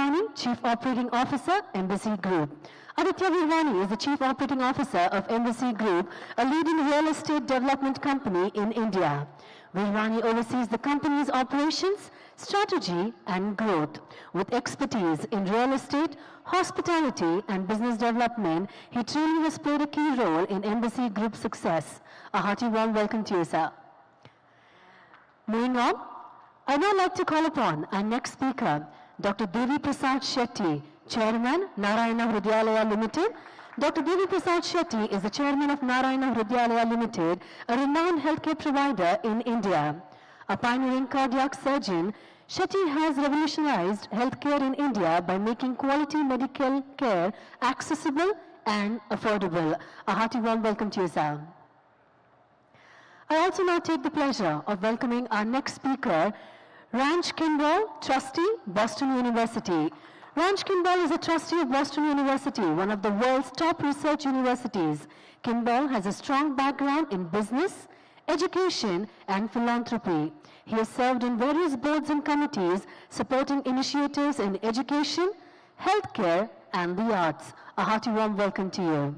Virwani, Chief Operating Officer, Embassy Group. Aditya Virwani is the Chief Operating Officer of Embassy Group, a leading real estate development company in India. Virwani oversees the company's operations, strategy, and growth. With expertise in real estate, hospitality, and business development, he truly has played a key role in Embassy Group's success. A hearty warm welcome to you, sir. Moving on, I'd now like to call upon our next speaker, Dr. Devi Prasad Shetty, Chairman, Narayana Hrudayalaya Limited. Dr. Devi Prasad Shetty is the Chairman of Narayana Hrudayalaya Limited, a renowned healthcare provider in India. A pioneering cardiac surgeon, Shetty has revolutionized healthcare in India by making quality medical care accessible and affordable. A hearty warm welcome to you, sir. I also now take the pleasure of welcoming our next speaker, Kimball, Trustee, Boston University. Kimball is a trustee of Boston University, one of the world's top research universities. Kimball has a strong background in business, education, and philanthropy. He has served in various boards and committees supporting initiatives in education, healthcare, and the arts. A hearty warm welcome to you.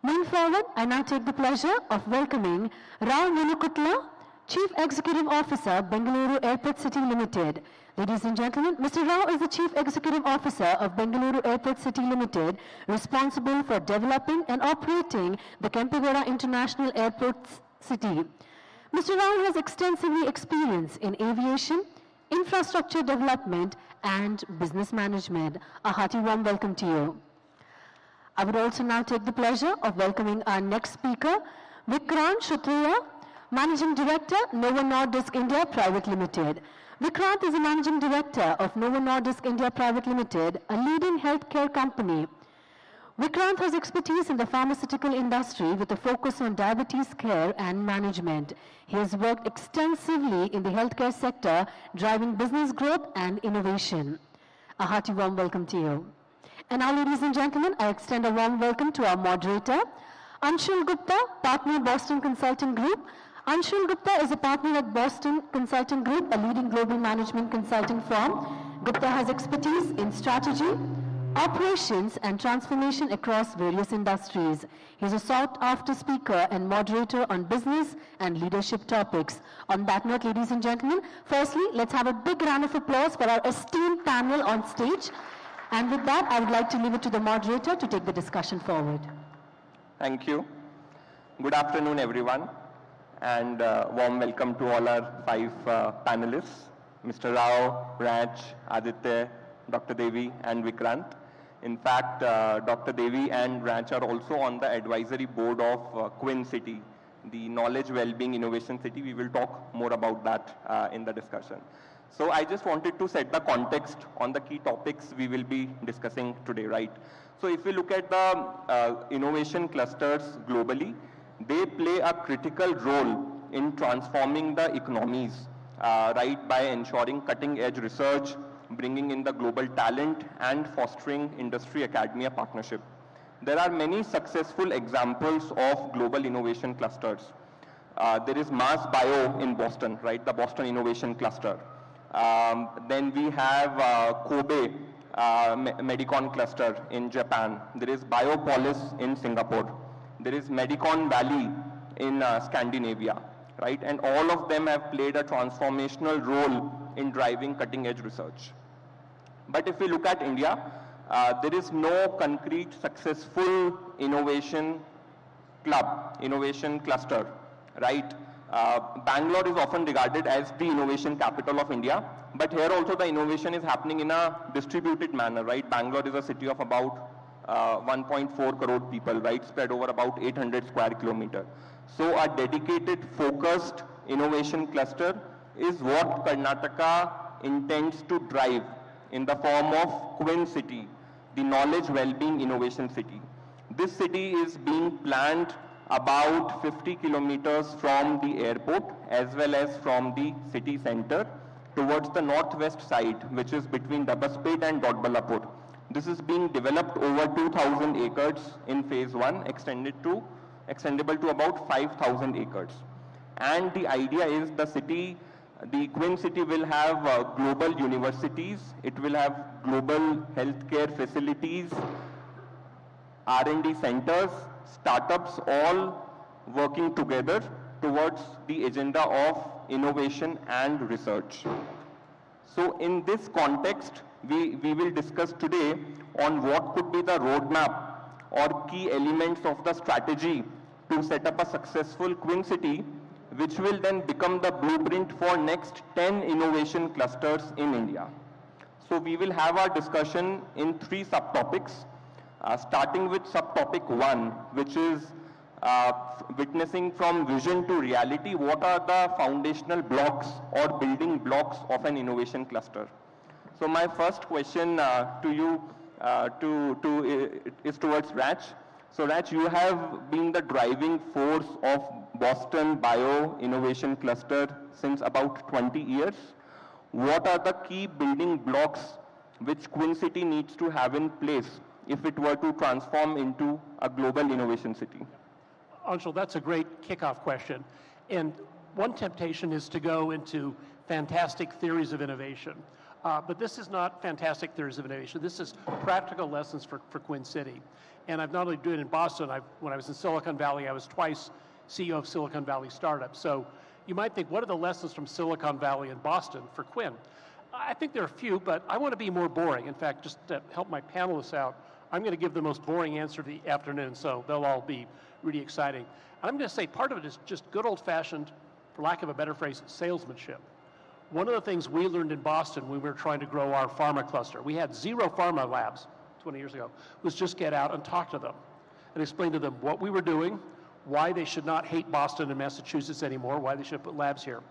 Moving forward, I now take the pleasure of welcoming Munukutla, Chief Executive Officer, Bengaluru Airport City Limited. Ladies and gentlemen, Mr. Rao is the Chief Executive Officer of Bengaluru Airport City Limited, responsible for developing and operating the Kempegowda International Airport City. Mr. Rao has extensively experience in aviation, infrastructure development, and business management. A hearty warm welcome to you. I would also now take the pleasure of welcoming our next speaker, Vikrant, Shrotriya, Managing Director, Novo Nordisk India Private Limited. Vikrant is the Managing Director of Novo Nordisk India Private Limited, a leading healthcare company. Vikrant has expertise in the pharmaceutical industry with a focus on diabetes care and management. He has worked extensively in the healthcare sector, driving business growth and innovation. A hearty warm welcome to you. And now, ladies and gentlemen, I extend a warm welcome to our moderator, Anshul Gupta, partner Boston Consulting Group. Anshul Gupta is a partner at Boston Consulting Group, a leading global management consulting firm. Gupta has expertise in strategy, operations, and transformation across various industries. He's a sought-after speaker and moderator on business and leadership topics. On that note, ladies and gentlemen, firstly, let's have a big round of applause for our esteemed panel on stage. And with that, I would like to leave it to the moderator to take the discussion forward. Thank you. Good afternoon, everyone, and warm welcome to all our 5 panelists, Mr. Rao, Raj, Aditya, Dr. Devi, and Vikrant. In fact, Dr. Devi and Raj are also on the advisory board of KWIN City, the Knowledge, Wellbeing, Innovation City. We will talk more about that in the discussion. So I just wanted to set the context on the key topics we will be discussing today, right? So if we look at the innovation clusters globally, they play a critical role in transforming the economies, right, by ensuring cutting-edge research, bringing in the global talent, and fostering industry-academia partnership. There are many successful examples of global innovation clusters. There is Mass Bio in Boston, right, the Boston Innovation Cluster. Then we have Kobe Medicon Cluster in Japan. There is Biopolis in Singapore. There is Medicon Valley in Scandinavia, right? And all of them have played a transformational role in driving cutting-edge research. But if we look at India, there is no concrete successful innovation cluster, right? Bangalore is often regarded as the innovation capital of India, but here also the innovation is happening in a distributed manner, right? Bangalore is a city of about 1.4 crore people, right, spread over about 800 square kilometers. So a dedicated, focused innovation cluster is what Karnataka intends to drive in the form of KWIN City, the Knowledge, Wellbeing, Innovation City. This city is being planned about 50 kilometers from the airport as well as from the city center towards the northwest side, which is between Dabaspet and Dodballapur. This is being developed over 2,000 acres in phase 1, extendable to about 5,000 acres. And the idea is the city The KWIN city will have global universities, it will have global healthcare facilities, R&D centers, startups, all working together towards the agenda of innovation and research. So in this context, we will discuss today on what could be the roadmap or key elements of the strategy to set up a successful KWIN city, which will then become the blueprint for next 10 innovation clusters in India. So we will have our discussion in 3 subtopics, starting with subtopic 1, which is witnessing from vision to reality. What are the foundational blocks or building blocks of an innovation cluster? So my first question to you is towards Raj. So Raj, you have been the driving force of Boston Bio Innovation Cluster since about 20 years. What are the key building blocks which KWIN city needs to have in place if it were to transform into a global innovation city? Anshul, that's a great kickoff question. And one temptation is to go into fantastic theories of innovation. But this is not fantastic theories of innovation. This is practical lessons for KWIN City. And I've not only done it in Boston, when I was in Silicon Valley, I was twice CEO of Silicon Valley Startups. So you might think, what are the lessons from Silicon Valley and Boston for KWIN? I think there are a few, but I want to be more boring. In fact, just to help my panelists out, I'm going to give the most boring answer of the afternoon, so they'll all be really exciting. I'm going to say part of it is just good old-fashioned, for lack of a better phrase, salesmanship. One of the things we learned in Boston when we were trying to grow our pharma cluster, we had 0 pharma labs 20 years ago, was just get out and talk to them and explain to them what we were doing, why they should not hate Boston and Massachusetts anymore, why they should put labs here.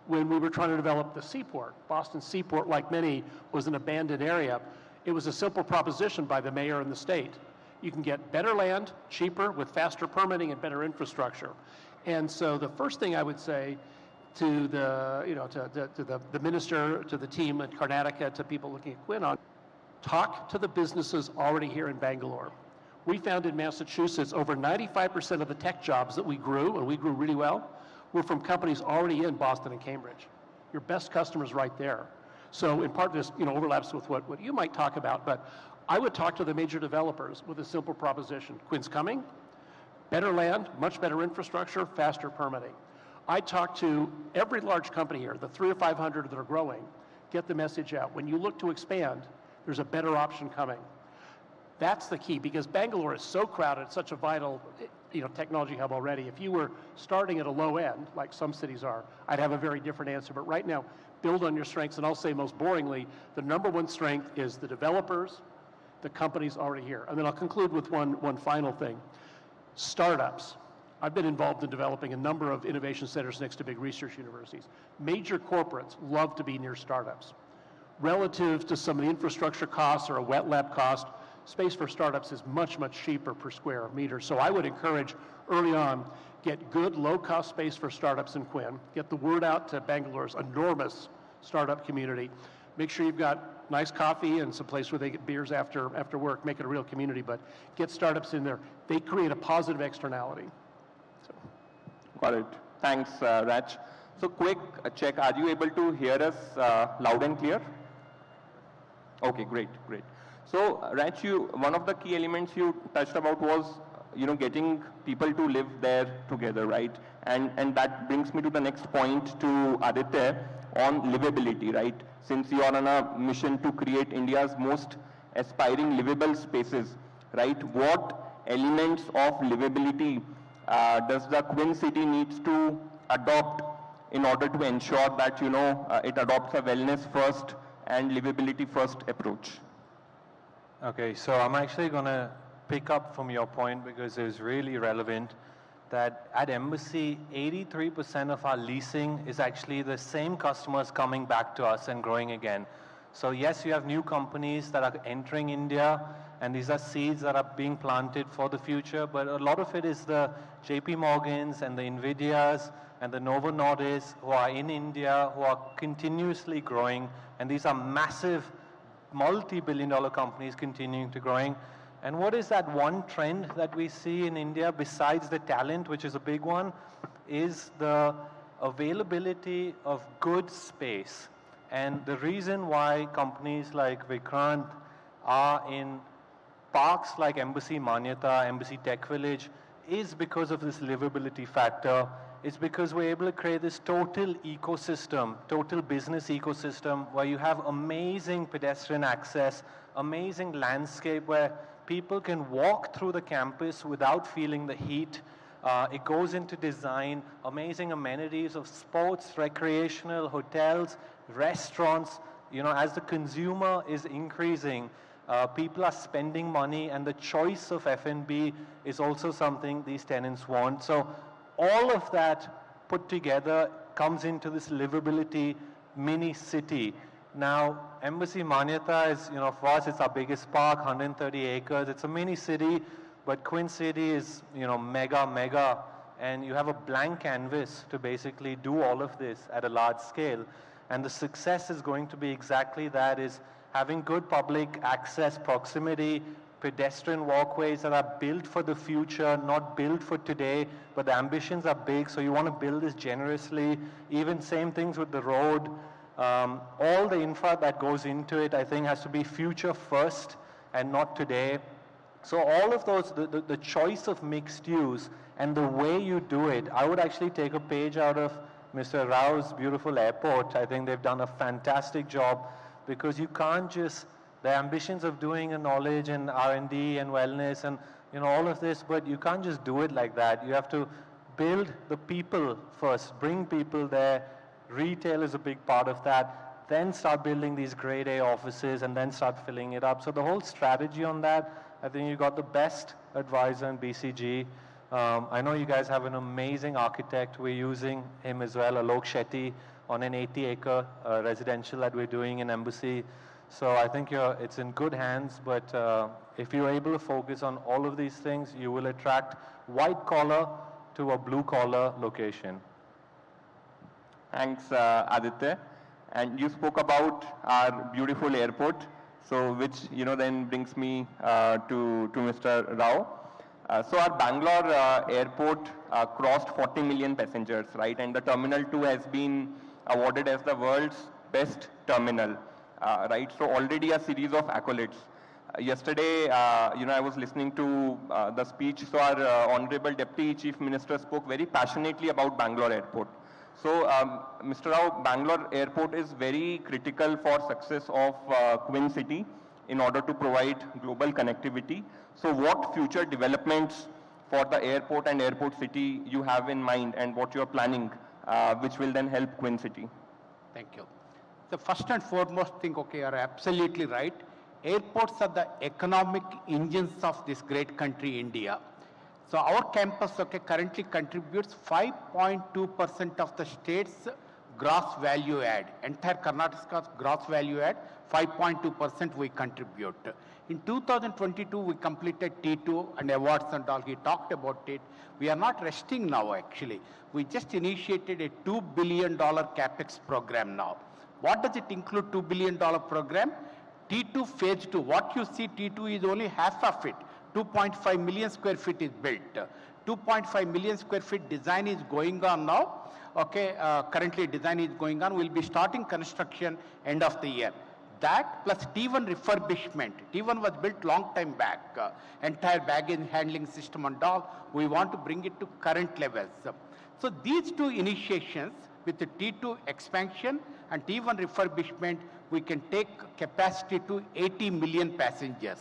When we were trying to develop the seaport, Boston Seaport, like many, was an abandoned area. It was a simple proposition by the mayor and the state. You can get better land, cheaper, with faster permitting and better infrastructure. And so the first thing I would say to the minister, to the team at Karnataka, to people looking at KWIN on, talk to the businesses already here in Bangalore. We found in Massachusetts over 95% of the tech jobs that we grew, and we grew really well, were from companies already in Boston and Cambridge. Your best customers right there. So in part this overlaps with what you might talk about, but I would talk to the major developers with a simple proposition. KWIN's coming, better land, much better infrastructure, faster permitting. I talk to every large company here, the 300 or 500 that are growing, get the message out. When you look to expand, there's a better option coming. That's the key, because Bangalore is so crowded, it's such a vital technology hub already. If you were starting at a low end, like some cities are, I'd have a very different answer. But right now, build on your strengths, and I'll say most boringly, the number one strength is the developers, the companies already here. And then I'll conclude with one final thing. Startups. I've been involved in developing a number of innovation centers next to big research universities. Major corporates love to be near startups. Relative to some of the infrastructure costs or a wet lab cost, space for startups is much, much cheaper per square meter. So I would encourage early on, get good low-cost space for startups in KWIN, get the word out to Bangalore's enormous startup community, make sure you've got nice coffee and some place where they get beers after work, make it a real community, but get startups in there. They create a positive externality. So. Got it. Thanks, Raj. So quick check, are you able to hear us loud and clear? Okay, great. So Raj, one of the key elements you touched about was getting people to live there together, right? And that brings me to the next point to Aditya on livability, right? Since you are on a mission to create India's most aspiring livable spaces, right? What elements of livability does the KWIN city needs to adopt in order to ensure that it adopts a wellness first and livability first approach? Okay, so I'm actually going to pick up from your point because it was really relevant that at Embassy, 83% of our leasing is actually the same customers coming back to us and growing again. So yes, you have new companies that are entering India, and these are seeds that are being planted for the future, but a lot of it is the JP Morgans and the Nvidias and the Novo Nordisk who are in India, who are continuously growing, and these are massive multi-billion-dollar companies continuing to growing. And what is that one trend that we see in India besides the talent, which is a big one, is the availability of good space. And the reason why companies like Vikrant are in parks like Embassy Manyata, Embassy Tech Village, is because of this livability factor. It's because we're able to create this total ecosystem, total business ecosystem, where you have amazing pedestrian access, amazing landscape where people can walk through the campus without feeling the heat. It goes into design, amazing amenities of sports, recreational, hotels, restaurants. You know, as the consumer is increasing, people are spending money, and the choice of F&B is also something these tenants want. So all of that put together comes into this livability mini city. Now, Embassy Manyata is, you know, for us, it's our biggest park, 130 acres. It's a mini city, but KWIN City is, you know, mega, and you have a blank canvas to basically do all of this at a large scale. And the success is going to be exactly that, is having good public access, proximity, pedestrian walkways that are built for the future, not built for today, but the ambitions are big, so you want to build this generously. Even same things with the road. All the infra that goes into it, I think, has to be future first and not today. So all of those, the choice of mixed use and the way you do it, I would actually take a page out of Mr. Rao's beautiful airport. I think they've done a fantastic job, because you can't just, the ambitions of doing a knowledge and R&D and wellness and, you know, all of this, but you can't just do it like that. You have to build the people first, bring people there. Retail is a big part of that. Then start building these grade A offices and then start filling it up. So the whole strategy on that, I think you got the best advisor in BCG. I know you guys have an amazing architect. We're using him as well, Alok Shetty, on an 80-acre residential that we're doing in Embassy. So I think it's in good hands, but if you're able to focus on all of these things, you will attract white collar to a blue collar location. Thanks, Aditya. And you spoke about our beautiful airport, so which, you know, then brings me to Mr. Rao. So our Bangalore airport crossed 40 million passengers, right? And the Terminal 2 has been awarded as the world's best terminal, right? So already a series of accolades. Yesterday, you know, I was listening to the speech. So our Honorable Deputy Chief Minister spoke very passionately about Bangalore Airport. So, Mr. Rao, Bangalore Airport is very critical for success of KWIN City in order to provide global connectivity. So what future developments for the airport and airport city you have in mind, and what you are planning, which will then help KWIN City? Thank you. The first and foremost thing, okay, you are absolutely right. Airports are the economic engines of this great country, India. So our campus, okay, currently contributes 5.2% of the state's gross value add. Entire Karnataka's gross value add, 5.2% we contribute. In 2022, we completed T2 and awards and all. He talked about it. We are not resting now, actually. We just initiated a $2 billion capex program now. What does it include, $2 billion program? T2 phase 2. What you see, T2 is only half of it. 2.5 million square feet is built. 2.5 million square feet design is going on now. Okay, currently design is going on. We'll be starting construction end of the year. That plus T1 refurbishment. T1 was built long time back. Entire baggage handling system and all. We want to bring it to current levels. So these two initiations with the T2 expansion and T1 refurbishment, we can take capacity to 80 million passengers.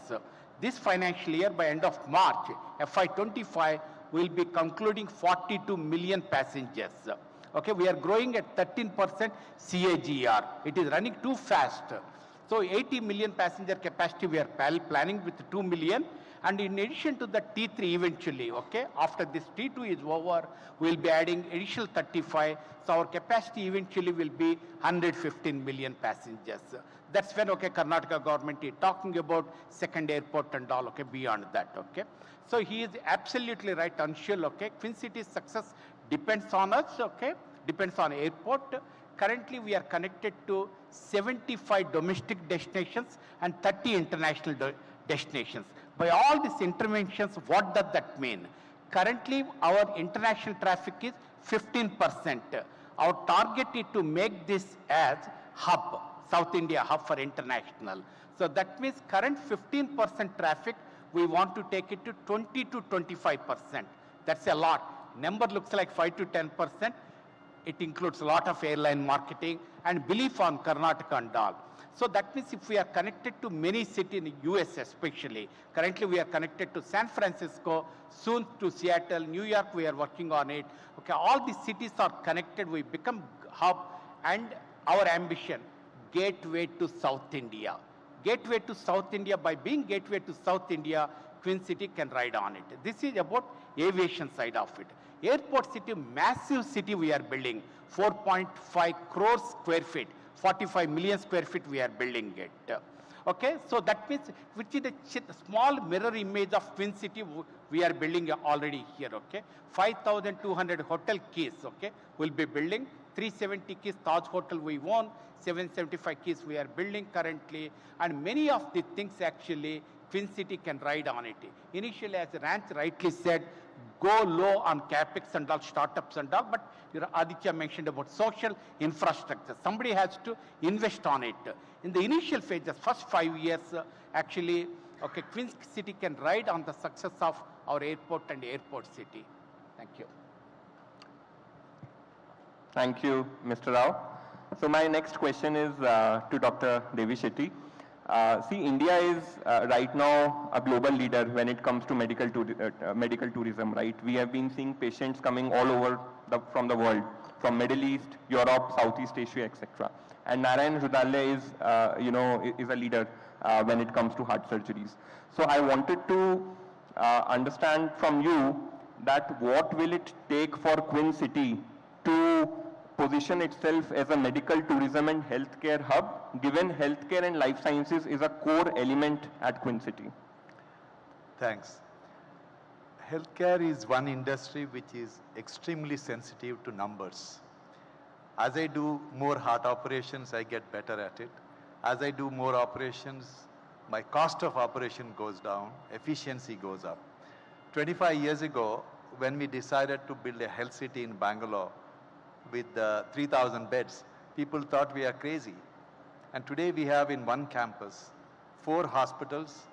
This financial year, by end of March, FY25, we'll be concluding 42 million passengers. Okay, we are growing at 13% CAGR. It is running too fast. So 80 million passenger capacity we are planning with 2 million. And in addition to the T3 eventually, okay, after this T2 is over, we'll be adding additional 35. So our capacity eventually will be 115 million passengers. That's when, okay, Karnataka government is talking about second airport and all, okay, beyond that, okay. So he is absolutely right, Anshul, okay. KWIN City's success depends on us, okay, depends on airport. Currently, we are connected to 75 domestic destinations and 30 international destinations. By all these interventions, what does that mean? Currently, our international traffic is 15%. Our target is to make this as hub, South India hub for international. So that means current 15% traffic, we want to take it to 20 to 25%. That's a lot. Number looks like 5 to 10%. It includes a lot of airline marketing and belief on Karnataka and all. So that means if we are connected to many cities in the US especially, currently we are connected to San Francisco, soon to Seattle, New York we are working on it. Okay, all these cities are connected, we become hub, and our ambition, gateway to South India. Gateway to South India, by being gateway to South India, Queen City can ride on it. This is about aviation side of it. Airport city, massive city we are building, 4.5 crores square feet, 45 million square feet we are building it. Okay, so that means, which is a small mirror image of Queen City we are building already here, okay. 5,200 hotel keys, okay, we'll be building. 370 keys Taj Hotel we own, 775 keys we are building currently, and many of the things actually Queen City can ride on it. Initially, as Ranch rightly said, go low on capex and all, startups and all, but Aditya mentioned about social infrastructure. Somebody has to invest on it. In the initial phase, the first 5 years, actually, okay, Queen City can ride on the success of our airport and airport city. Thank you. Thank you, Mr. Rao. So my next question is to Dr. Devi Shetty. See, India is right now a global leader when it comes to medical tourism, right? We have been seeing patients coming all over from the world, from Middle East, Europe, Southeast Asia, etc. And Narayana Hrudayalaya is a leader when it comes to heart surgeries. So I wanted to understand from you that what will it take for Queen City to position itself as a medical tourism and healthcare hub, given healthcare and life sciences is a core element at Queen City? Thanks. Healthcare is one industry which is extremely sensitive to numbers. As I do more heart operations, I get better at it. As I do more operations, my cost of operation goes down, efficiency goes up. 25 years ago, when we decided to build a health city in Bangalore with 3,000 beds, people thought we are crazy. And today we have in one campus 4 hospitals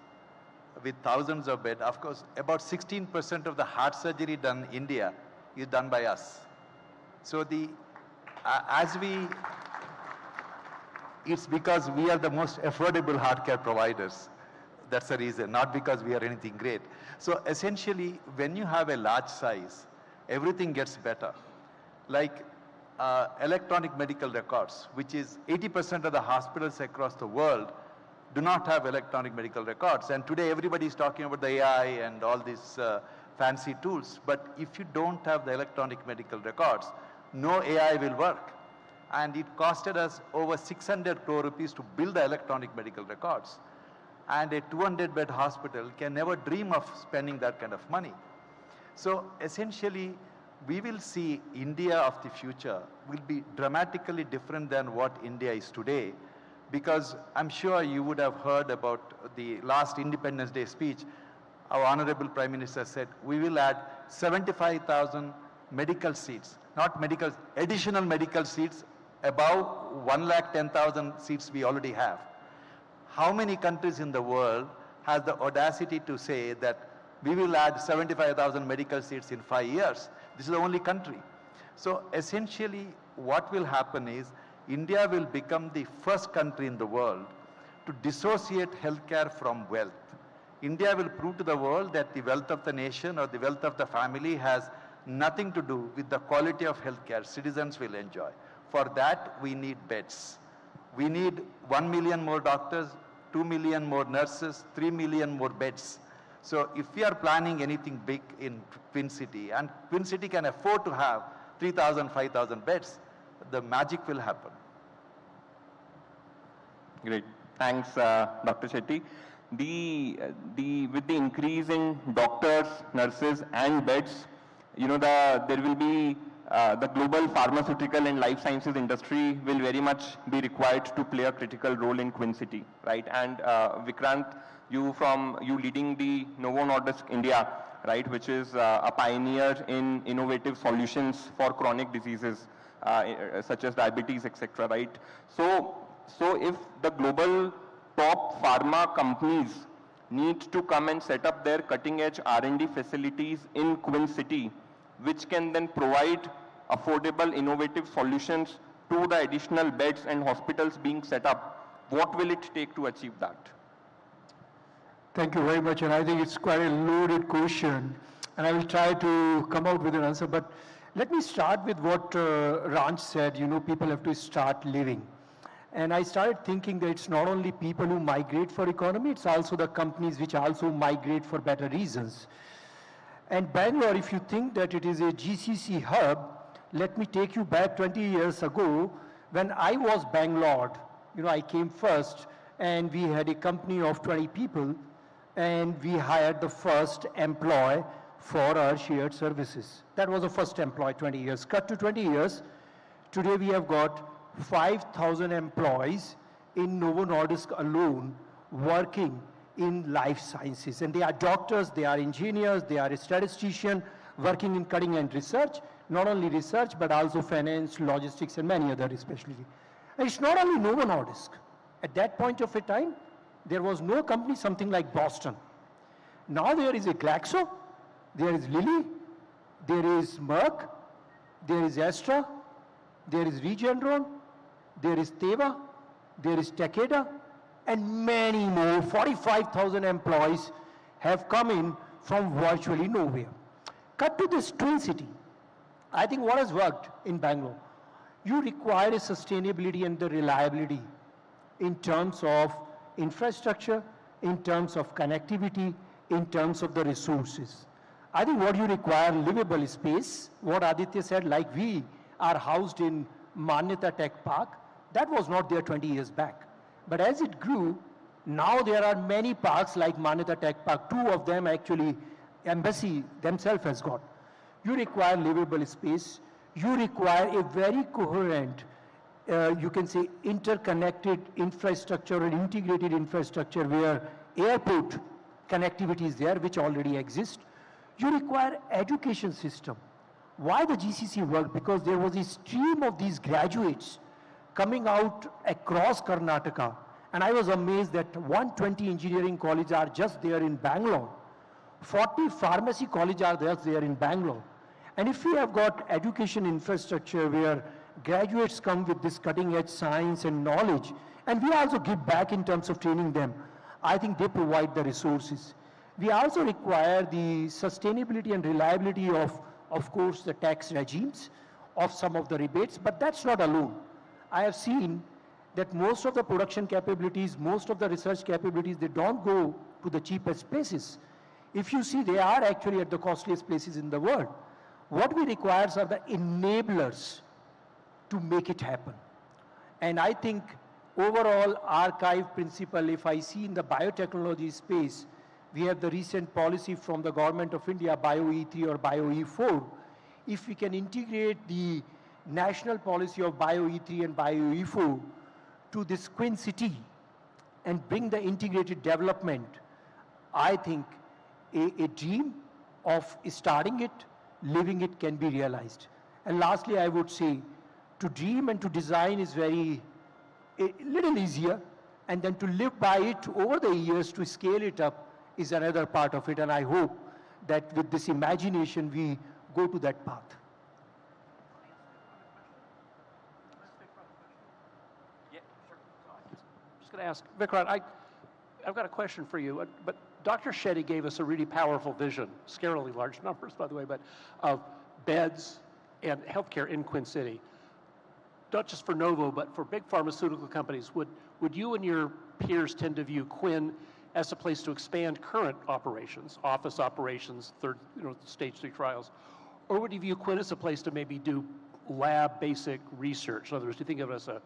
with thousands of beds. Of course, about 16% of the heart surgery done in India is done by us. So it's because we are the most affordable healthcare providers. That's the reason, not because we are anything great. So essentially, when you have a large size, everything gets better. Like electronic medical records, which is 80% of the hospitals across the world do not have electronic medical records. And today everybody is talking about the AI and all these fancy tools. But if you don't have the electronic medical records, no AI will work. And it costed us over 600 crore rupees to build the electronic medical records. And a 200-bed hospital can never dream of spending that kind of money. So essentially, we will see India of the future will be dramatically different than what India is today, because I'm sure you would have heard about the last Independence Day speech. Our Honorable Prime Minister said, we will add 75,000 medical seats, not medical, additional medical seats above 110,000 seats we already have. How many countries in the world has the audacity to say that we will add 75,000 medical seats in 5 years? This is the only country. So essentially what will happen is India will become the first country in the world to dissociate healthcare from wealth. India will prove to the world that the wealth of the nation or the wealth of the family has nothing to do with the quality of healthcare citizens will enjoy. For that, we need beds. We need 1 million more doctors, 2 million more nurses, 3 million more beds. So if we are planning anything big in Queen City, and Queen City can afford to have 3,000, 5,000 beds, the magic will happen. Great. Thanks, Dr. Shetty. With the increase in doctors, nurses, and beds, there will be the global pharmaceutical and life sciences industry will very much be required to play a critical role in Queen City, right? And Vikrant, you leading the Novo Nordisk India, right, which is a pioneer in innovative solutions for chronic diseases. such as diabetes, etc., right? So if the global top pharma companies need to come and set up their cutting-edge R&D facilities in KWIN city, which can then provide affordable, innovative solutions to the additional beds and hospitals being set up, what will it take to achieve that? Thank you very much, and I think it's quite a loaded question, and I will try to come out with an answer, but let me start with what Ranj said, people have to start living. And I started thinking that it's not only people who migrate for economy, it's also the companies which also migrate for better reasons. And Bangalore, if you think that it is a GCC hub, let me take you back 20 years ago when I was Bangalore. I came first and we had a company of 20 people and we hired the first employee for our shared services. That was the first employee 20 years. Cut to 20 years, today we have got 5,000 employees in Novo Nordisk alone working in life sciences. And they are doctors, they are engineers, they are a statistician working in cutting-edge research, not only research, but also finance, logistics, and many other specialties. And it's not only Novo Nordisk. At that point of a time, there was no company, something like Boston. Now there is a Glaxo, there is Lilly, there is Merck, there is Astra, there is Regeneron, there is Teva, there is Takeda, and many more. 45,000 employees have come in from virtually nowhere. Cut to this twin city. I think what has worked in Bangalore, you require a sustainability and the reliability in terms of infrastructure, in terms of connectivity, in terms of the resources. I think what you require, livable space, what Aditya said, like we are housed in Manyata Tech Park, that was not there 20 years back. But as it grew, now there are many parks like Manyata Tech Park. 2 of them actually, embassy themselves has got. You require livable space. You require a very coherent, you can say interconnected infrastructure or integrated infrastructure where airport connectivity is there, which already exists. You require education system. Why the GCC worked? Because there was a stream of these graduates coming out across Karnataka. And I was amazed that 120 engineering colleges are just there in Bangalore. 40 pharmacy colleges are just there in Bangalore. And if we have got education infrastructure where graduates come with this cutting edge science and knowledge, and we also give back in terms of training them, I think they provide the resources. We also require the sustainability and reliability of course, the tax regimes, of some of the rebates, but that's not alone. I have seen that most of the production capabilities, most of the research capabilities, they don't go to the cheapest places. If you see, they are actually at the costliest places in the world. What we require are the enablers to make it happen. And I think overall archive principle, if I see in the biotechnology space, we have the recent policy from the government of India, BioE3 or BioE4. If we can integrate the national policy of BioE3 and BioE4 to this KWIN city and bring the integrated development, I think a dream of starting it, living it can be realized. And lastly, I would say to dream and to design is a little easier, and then to live by it over the years, to scale it up is another part of it. And I hope that with this imagination, we go to that path. Just going to ask, Vikrant, I've got a question for you, but Dr. Shetty gave us a really powerful vision, scarily large numbers, by the way, but of beds and healthcare in KWIN City. Not just for Novo, but for big pharmaceutical companies. Would you and your peers tend to view KWIN as a place to expand current operations, office operations, stage 3 trials? Or would you view KWIN as a place to maybe do lab basic research? In other words, do you think of it as an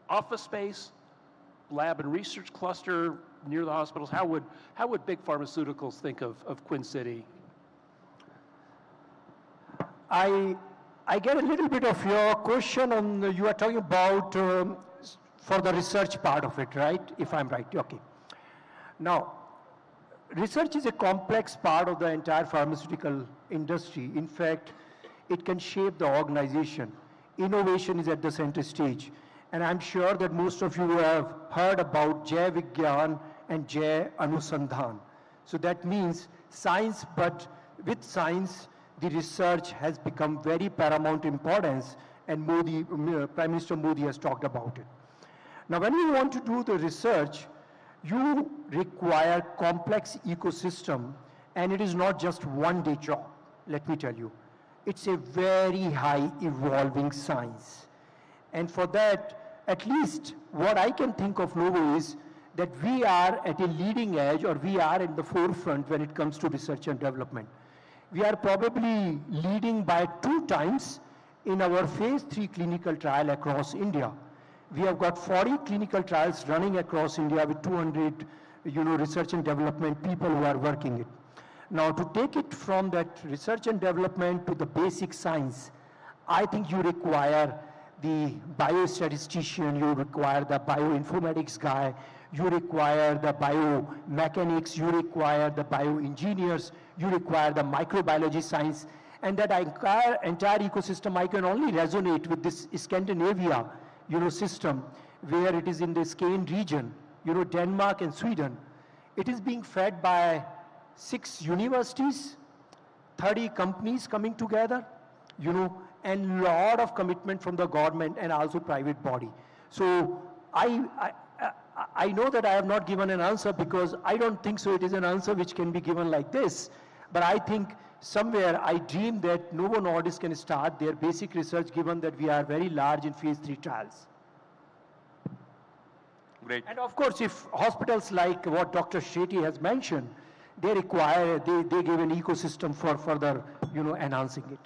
office space, lab and research cluster near the hospitals? How would big pharmaceuticals think of KWIN City? I get a little bit of your question on, you are talking about for the research part of it, right? If I'm right, okay. Now, research is a complex part of the entire pharmaceutical industry. In fact, it can shape the organization. innovation is at the center stage. And I'm sure that most of you have heard about Jai Vigyan and Jai Anusandhan. So that means science, but with science, the research has become very paramount importance, and Prime Minister Modi has talked about it. Now, when you want to do the research, you require complex ecosystem, and it is not just one-day job, let me tell you. It's a very high evolving science. And for that, at least what I can think of Novo is that we are at a leading edge, or we are in the forefront when it comes to research and development. We are probably leading by 2 times in our phase 3 clinical trial across India. We have got 40 clinical trials running across India with 200, research and development people who are working it. Now, to take it from that research and development to the basic science, I think you require the biostatistician, you require the bioinformatics guy, you require the biomechanics, you require the bioengineers, you require the microbiology science, and that entire ecosystem I can only resonate with this Scandinavia, system, where it is in the Skane region, Denmark and Sweden. It is being fed by 6 universities, 30 companies coming together, and lot of commitment from the government and also private body. So I know that I have not given an answer, because I don't think so it is an answer which can be given like this, but I think somewhere I dream that Novo Nordisk can start their basic research, given that we are very large in phase 3 trials. Great. And of course, if hospitals like what Dr. Shetty has mentioned, they give an ecosystem for further, enhancing it.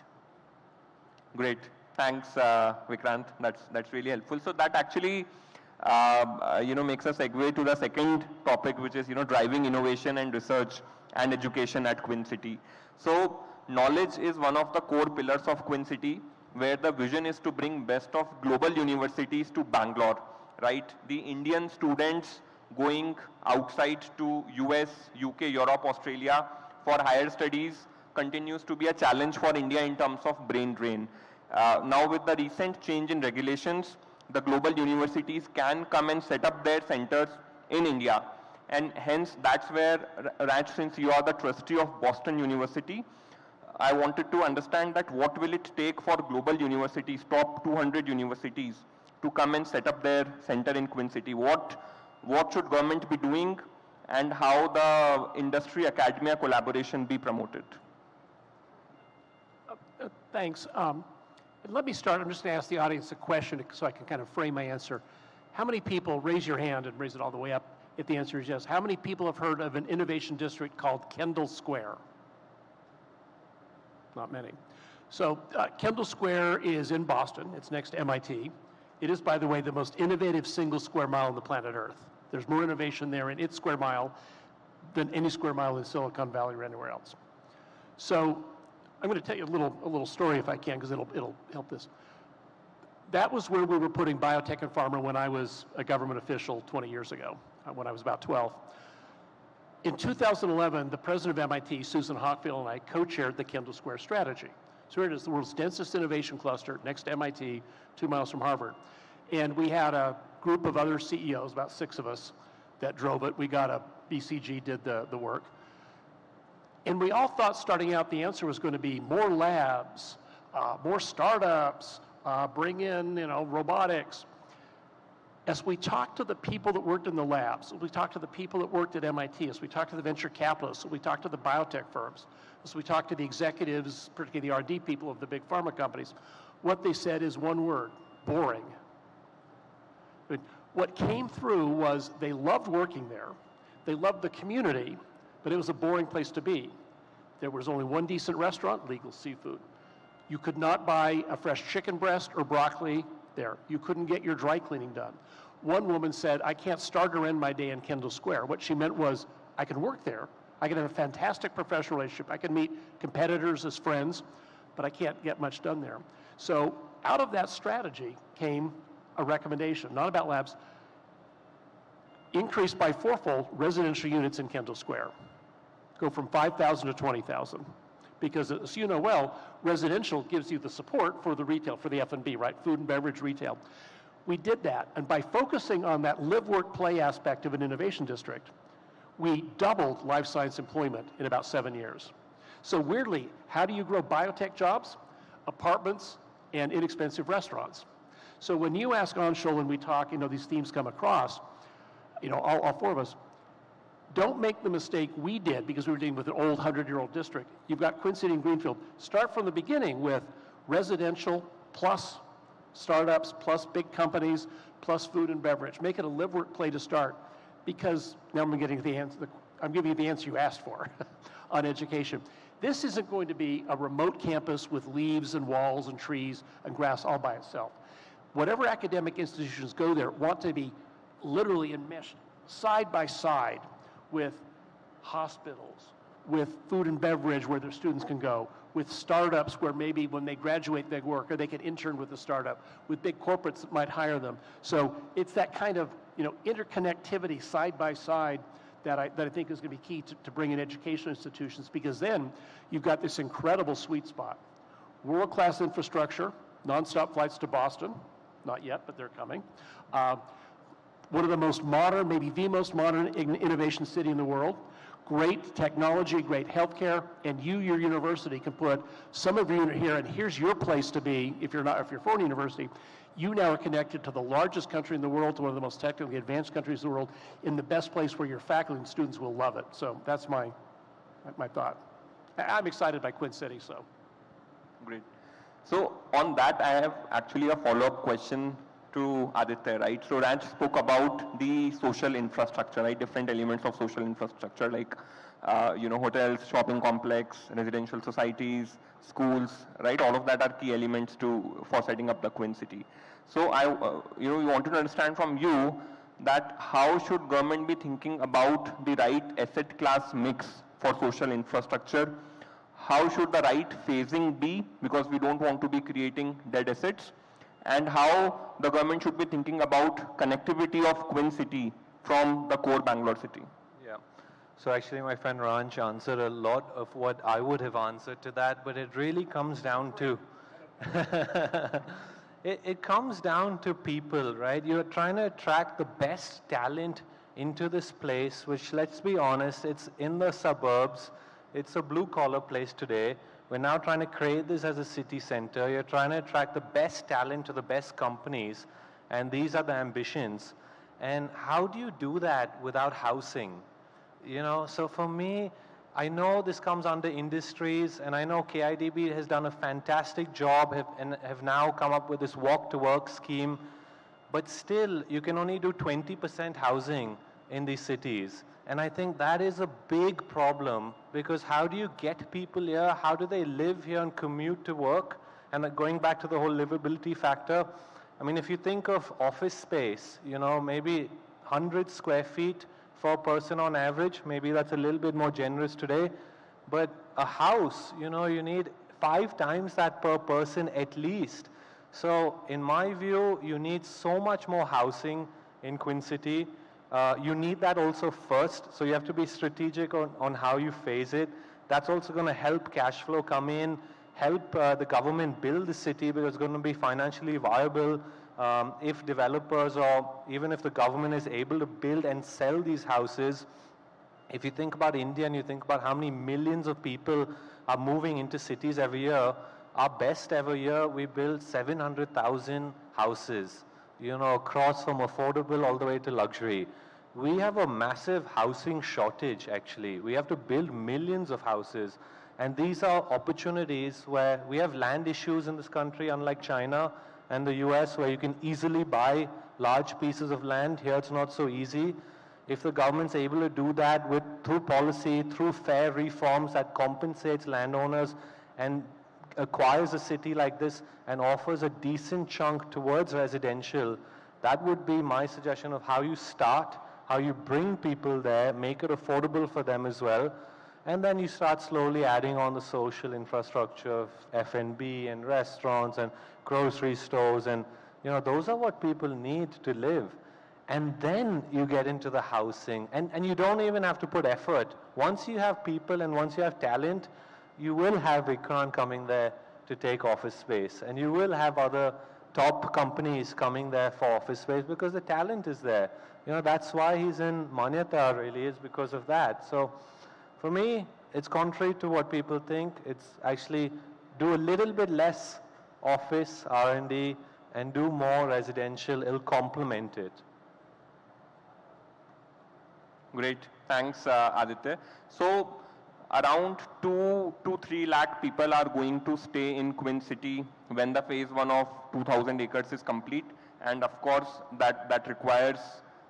Great. Thanks, Vikrant. That's really helpful. So that actually, makes us segue to the second topic, which is, driving innovation and research and education at KWIN City. So knowledge is one of the core pillars of KWIN City, where the vision is to bring best of global universities to Bangalore, right? The Indian students going outside to US, UK, Europe, Australia for higher studies continues to be a challenge for India in terms of brain drain. Now with the recent change in regulations, the global universities can come and set up their centers in India. And hence, that's where, Raj, since you are the trustee of Boston University, I wanted to understand that what will it take for global universities, top 200 universities, to come and set up their center in KWIN City? What should government be doing, and how the industry-academia collaboration be promoted? Thanks. Let me start. I'm just going to ask the audience a question so I can kind of frame my answer. How many people, raise your hand and raise it all the way up if the answer is yes. How many people have heard of an innovation district called Kendall Square? Not many. So Kendall Square is in Boston. It's next to MIT. It is, by the way, the most innovative single square mile on the planet Earth. There's more innovation there in its square mile than any square mile in Silicon Valley or anywhere else. So I'm going to tell you a little story if I can, because it'll help this. That was where we were putting biotech and pharma when I was a government official 20 years ago, when I was about 12. In 2011, the president of MIT, Susan Hockfield, and I co-chaired the Kendall Square strategy. So it is the world's densest innovation cluster next to MIT, 2 miles from Harvard. And we had a group of other CEOs, about 6 of us, that drove it. We got a BCG did the work. And we all thought starting out the answer was going to be more labs, more startups, bring in, robotics. As we talked to the people that worked in the labs, as we talked to the people that worked at MIT, as we talked to the venture capitalists, as we talked to the biotech firms, as we talked to the executives, particularly the R&D people of the big pharma companies, what they said is one word: boring. What came through was they loved working there, they loved the community, but it was a boring place to be. There was only one decent restaurant, legal seafood. You could not buy a fresh chicken breast or broccoli there. You couldn't get your dry cleaning done. One woman said, I can't start or end my day in Kendall Square. What she meant was, I can work there. I can have a fantastic professional relationship. I can meet competitors as friends, but I can't get much done there. So out of that strategy came a recommendation, not about labs, increase by 4-fold residential units in Kendall Square. Go from 5,000 to 20,000. because as you know well, residential gives you the support for the retail, for the F&B, right? Food and beverage retail. We did that, and by focusing on that live, work, play aspect of an innovation district, we doubled life science employment in about 7 years. So weirdly, how do you grow biotech jobs? Apartments and inexpensive restaurants. So when you ask Anshul and we talk, these themes come across, all four of us, don't make the mistake we did because we were dealing with an old 100-year-old district. You've got Queen City and Greenfield. Start from the beginning with residential plus startups plus big companies plus food and beverage. Make it a live, work, play to start, because now I'm getting the answer. I'm giving you the answer you asked for on education. This isn't going to be a remote campus with leaves and walls and trees and grass all by itself. Whatever academic institutions go there want to be literally enmeshed side by side with hospitals, with food and beverage where their students can go, with startups where maybe when they graduate they work, or they can intern with a startup, with big corporates that might hire them. So it's that kind of interconnectivity side by side that I think is going to be key to bring in educational institutions, because then you've got this incredible sweet spot. World-class infrastructure, nonstop flights to Boston, not yet, but they're coming. One of the most modern, maybe the most modern innovation city in the world. Great technology, great healthcare, and your university can put some of you here, and here's your place to be if you're for a university. You now are connected to the largest country in the world, to one of the most technically advanced countries in the world, in the best place where your faculty and students will love it. So that's my thought. I'm excited by Queen City, so. Great. So on that, I have actually a follow-up question to Aditya, right? So Raj spoke about the social infrastructure, right? Different elements of social infrastructure like, hotels, shopping complex, residential societies, schools, right? All of that are key elements for setting up the Queen City. So we wanted to understand from you that how should government be thinking about the right asset class mix for social infrastructure? How should the right phasing be, because we don't want to be creating dead assets? And how the government should be thinking about connectivity of Queen City from the core Bangalore city? Yeah. So actually my friend Ranj answered a lot of what I would have answered to that, but it really comes down to, it comes down to people, right? You're trying to attract the best talent into this place, which, let's be honest, it's in the suburbs. It's a blue-collar place today. We're now trying to create this as a city center. You're trying to attract the best talent to the best companies, and these are the ambitions. And how do you do that without housing? So for me, I know this comes under industries, and I know KIDB has done a fantastic job and have now come up with this walk-to-work scheme, but still, you can only do 20% housing in these cities. And I think that is a big problem, because how do you get people here? How do they live here and commute to work? And going back to the whole livability factor, I mean, if you think of office space, maybe 100 square feet for a person on average, maybe that's a little bit more generous today. But a house, you need 5 times that per person at least. So in my view, you need so much more housing in Queen City. You need that also first, so you have to be strategic on how you phase it. That's also going to help cash flow come in, help the government build the city, because it's going to be financially viable if developers, or even if the government is able to build and sell these houses. If you think about India and you think about how many millions of people are moving into cities every year, our best ever year, we built 700,000 houses. Across from affordable all the way to luxury. We have a massive housing shortage, actually. We have to build millions of houses. And these are opportunities where we have land issues in this country, unlike China and the US, where you can easily buy large pieces of land. Here it's not so easy. If the government's able to do that through policy, through fair reforms that compensates landowners and acquires a city like this and offers a decent chunk towards residential, that would be my suggestion of how you start, how you bring people there, make it affordable for them as well, and then you start slowly adding on the social infrastructure of F&B and restaurants and grocery stores, and those are what people need to live. And then you get into the housing, and you don't even have to put effort. Once you have people and once you have talent, you will have Vikrant coming there to take office space, and you will have other top companies coming there for office space because the talent is there. You know, that's why he's in Manyata, really, is because of that. So for me, it's contrary to what people think. It's actually do a little bit less office R&D and do more residential. It'll complement it. Great. Thanks, Aditya. So around 2 to 3 lakh people are going to stay in KWIN city when the phase 1 of 2,000 acres is complete. And of course, that requires,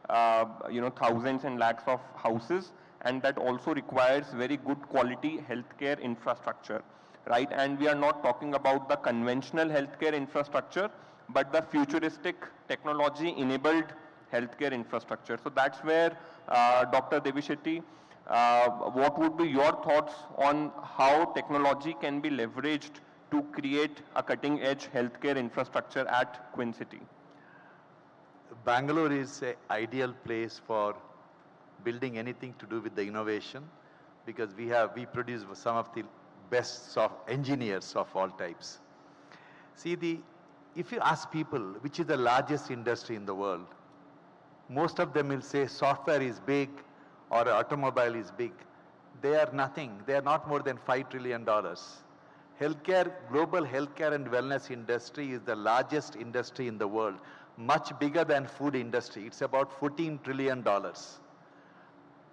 thousands and lakhs of houses. And that also requires very good quality healthcare infrastructure, right? And we are not talking about the conventional healthcare infrastructure, but the futuristic technology-enabled healthcare infrastructure. So that's where, Dr. Devi Shetty, what would be your thoughts on how technology can be leveraged to create a cutting-edge healthcare infrastructure at KWIN city? Bangalore is an ideal place for building anything to do with the innovation, because we produce some of the best engineers of all types. See, if you ask people which is the largest industry in the world, most of them will say software is big or automobile is big. They are nothing. They are not more than $5 trillion. Healthcare, global healthcare and wellness industry is the largest industry in the world, much bigger than food industry. It's about $14 trillion.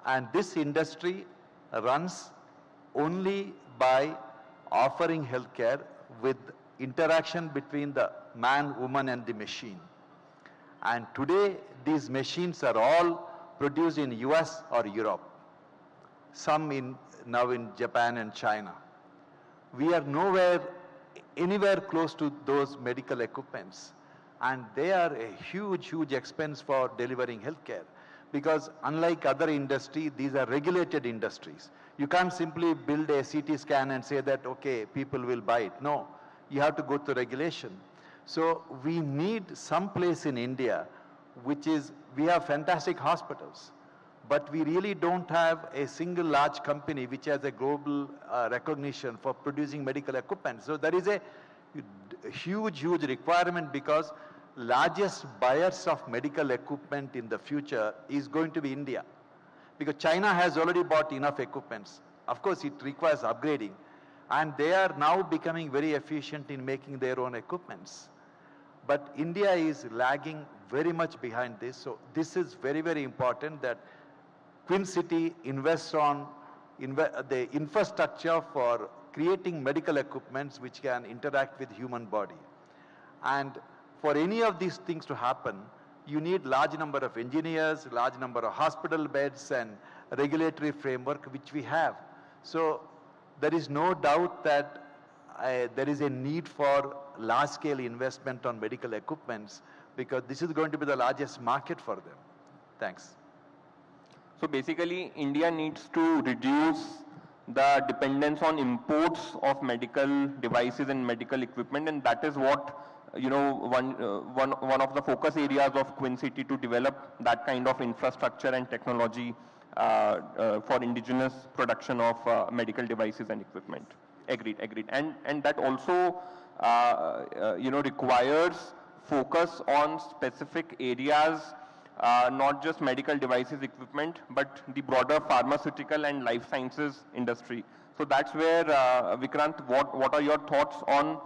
And this industry runs only by offering healthcare with interaction between the man, woman, and the machine. And today, these machines are all produced in US or Europe, some now in Japan and China. We are anywhere close to those medical equipments. And they are a huge, huge expense for delivering healthcare. Because unlike other industries, these are regulated industries. You can't simply build a CT scan and say that, okay, people will buy it. No, you have to go to regulation. So we need some place in India, we have fantastic hospitals, but we really don't have a single large company which has a global recognition for producing medical equipment. So there is a huge, huge requirement, because largest buyers of medical equipment in the future is going to be India. Because China has already bought enough equipments. Of course, it requires upgrading. And they are now becoming very efficient in making their own equipments. But India is lagging very much behind this. So this is very, very important that KWIN city invests on the infrastructure for creating medical equipments which can interact with human body. And for any of these things to happen, you need large number of engineers, large number of hospital beds and regulatory framework, which we have. So there is no doubt that there is a need for large-scale investment on medical equipments, because this is going to be the largest market for them. Thanks. So basically, India needs to reduce the dependence on imports of medical devices and medical equipment, and that is what, one of the focus areas of KWIN city, to develop that kind of infrastructure and technology for indigenous production of medical devices and equipment. Agreed. And that also, requires focus on specific areas, not just medical devices equipment, but the broader pharmaceutical and life sciences industry. So that's where, Vikrant, what are your thoughts on,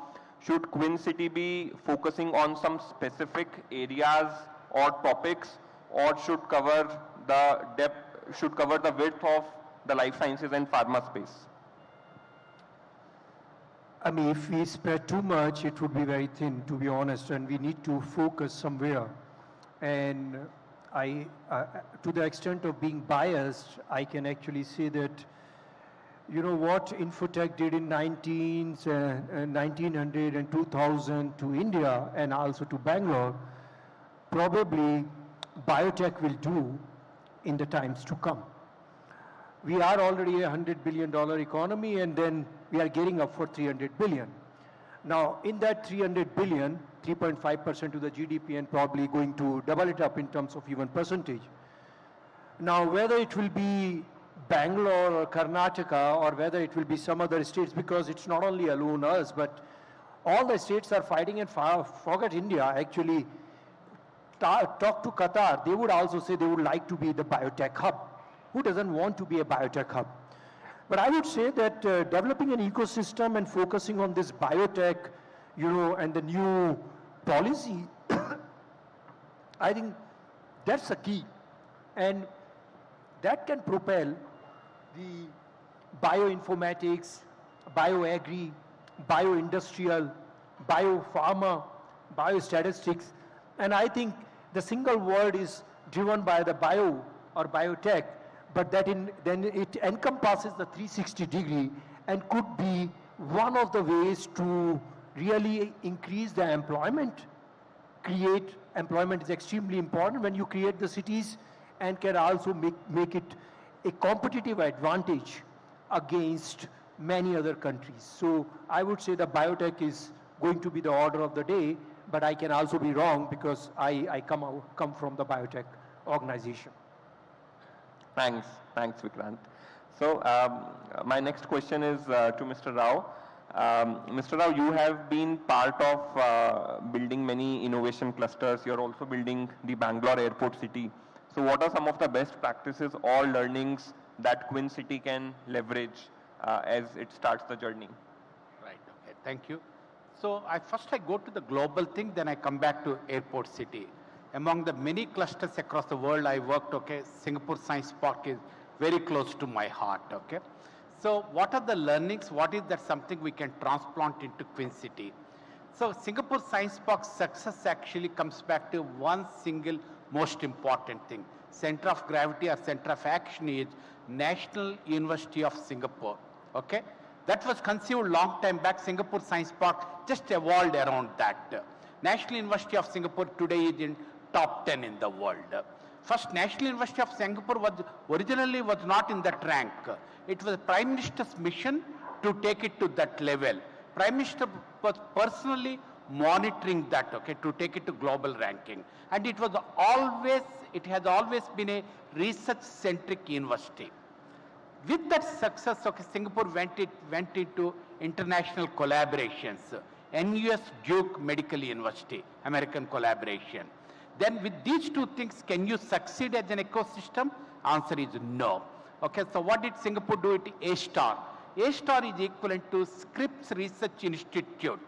should KWIN city be focusing on some specific areas or topics, or should cover the width of the life sciences and pharma space? I mean, if we spread too much, it would be very thin, to be honest, and we need to focus somewhere. And to the extent of being biased, I can actually say that, what Infotech did in 1900 and 2000 to India and also to Bangalore, probably biotech will do in the times to come. We are already a $100 billion economy, and then we are gearing up for 300 billion. Now, in that 300 billion, 3.5% to the GDP, and probably going to double it up in terms of even percentage. Now, whether it will be Bangalore or Karnataka, or whether it will be some other states, because it's not only alone us, but all the states are fighting and forget India. Actually, talk to Qatar, they would also say they would like to be the biotech hub. Who doesn't want to be a biotech hub? But I would say that developing an ecosystem and focusing on this biotech, and the new policy, I think that's the key. And that can propel the bioinformatics, bioagri, bioindustrial, biopharma, biostatistics. And I think the single word is driven by the bio or biotech, but then it encompasses the 360-degree and could be one of the ways to really increase the employment. Create employment is extremely important when you create the cities, and can also make it a competitive advantage against many other countries. So I would say the biotech is going to be the order of the day, but I can also be wrong because I come from the biotech organization. Thanks, Vikrant. So my next question is to Mr. Rao. Mr. Rao, you have been part of building many innovation clusters. You're also building the Bangalore airport city. So what are some of the best practices or learnings that KWIN city can leverage as it starts the journey? Right, okay, thank you. So first I go to the global thing, then I come back to airport city. Among the many clusters across the world I worked, Singapore Science Park is very close to my heart, So what are the learnings? What is that something we can transplant into KWIN city? So Singapore Science Park success actually comes back to one single most important thing. Center of gravity or center of action is National University of Singapore, That was conceived long time back. Singapore Science Park just evolved around that. National University of Singapore today is in top 10 in the world. First, National University of Singapore originally was not in that rank. It was Prime Minister's mission to take it to that level. Prime Minister was personally monitoring that, to take it to global ranking. And it has always been a research-centric university. With that success, Singapore went into international collaborations. NUS Duke Medical University, American collaboration. Then with these two things, can you succeed as an ecosystem? Answer is no. So what did Singapore do at A-Star? A-Star is equivalent to Scripps Research Institute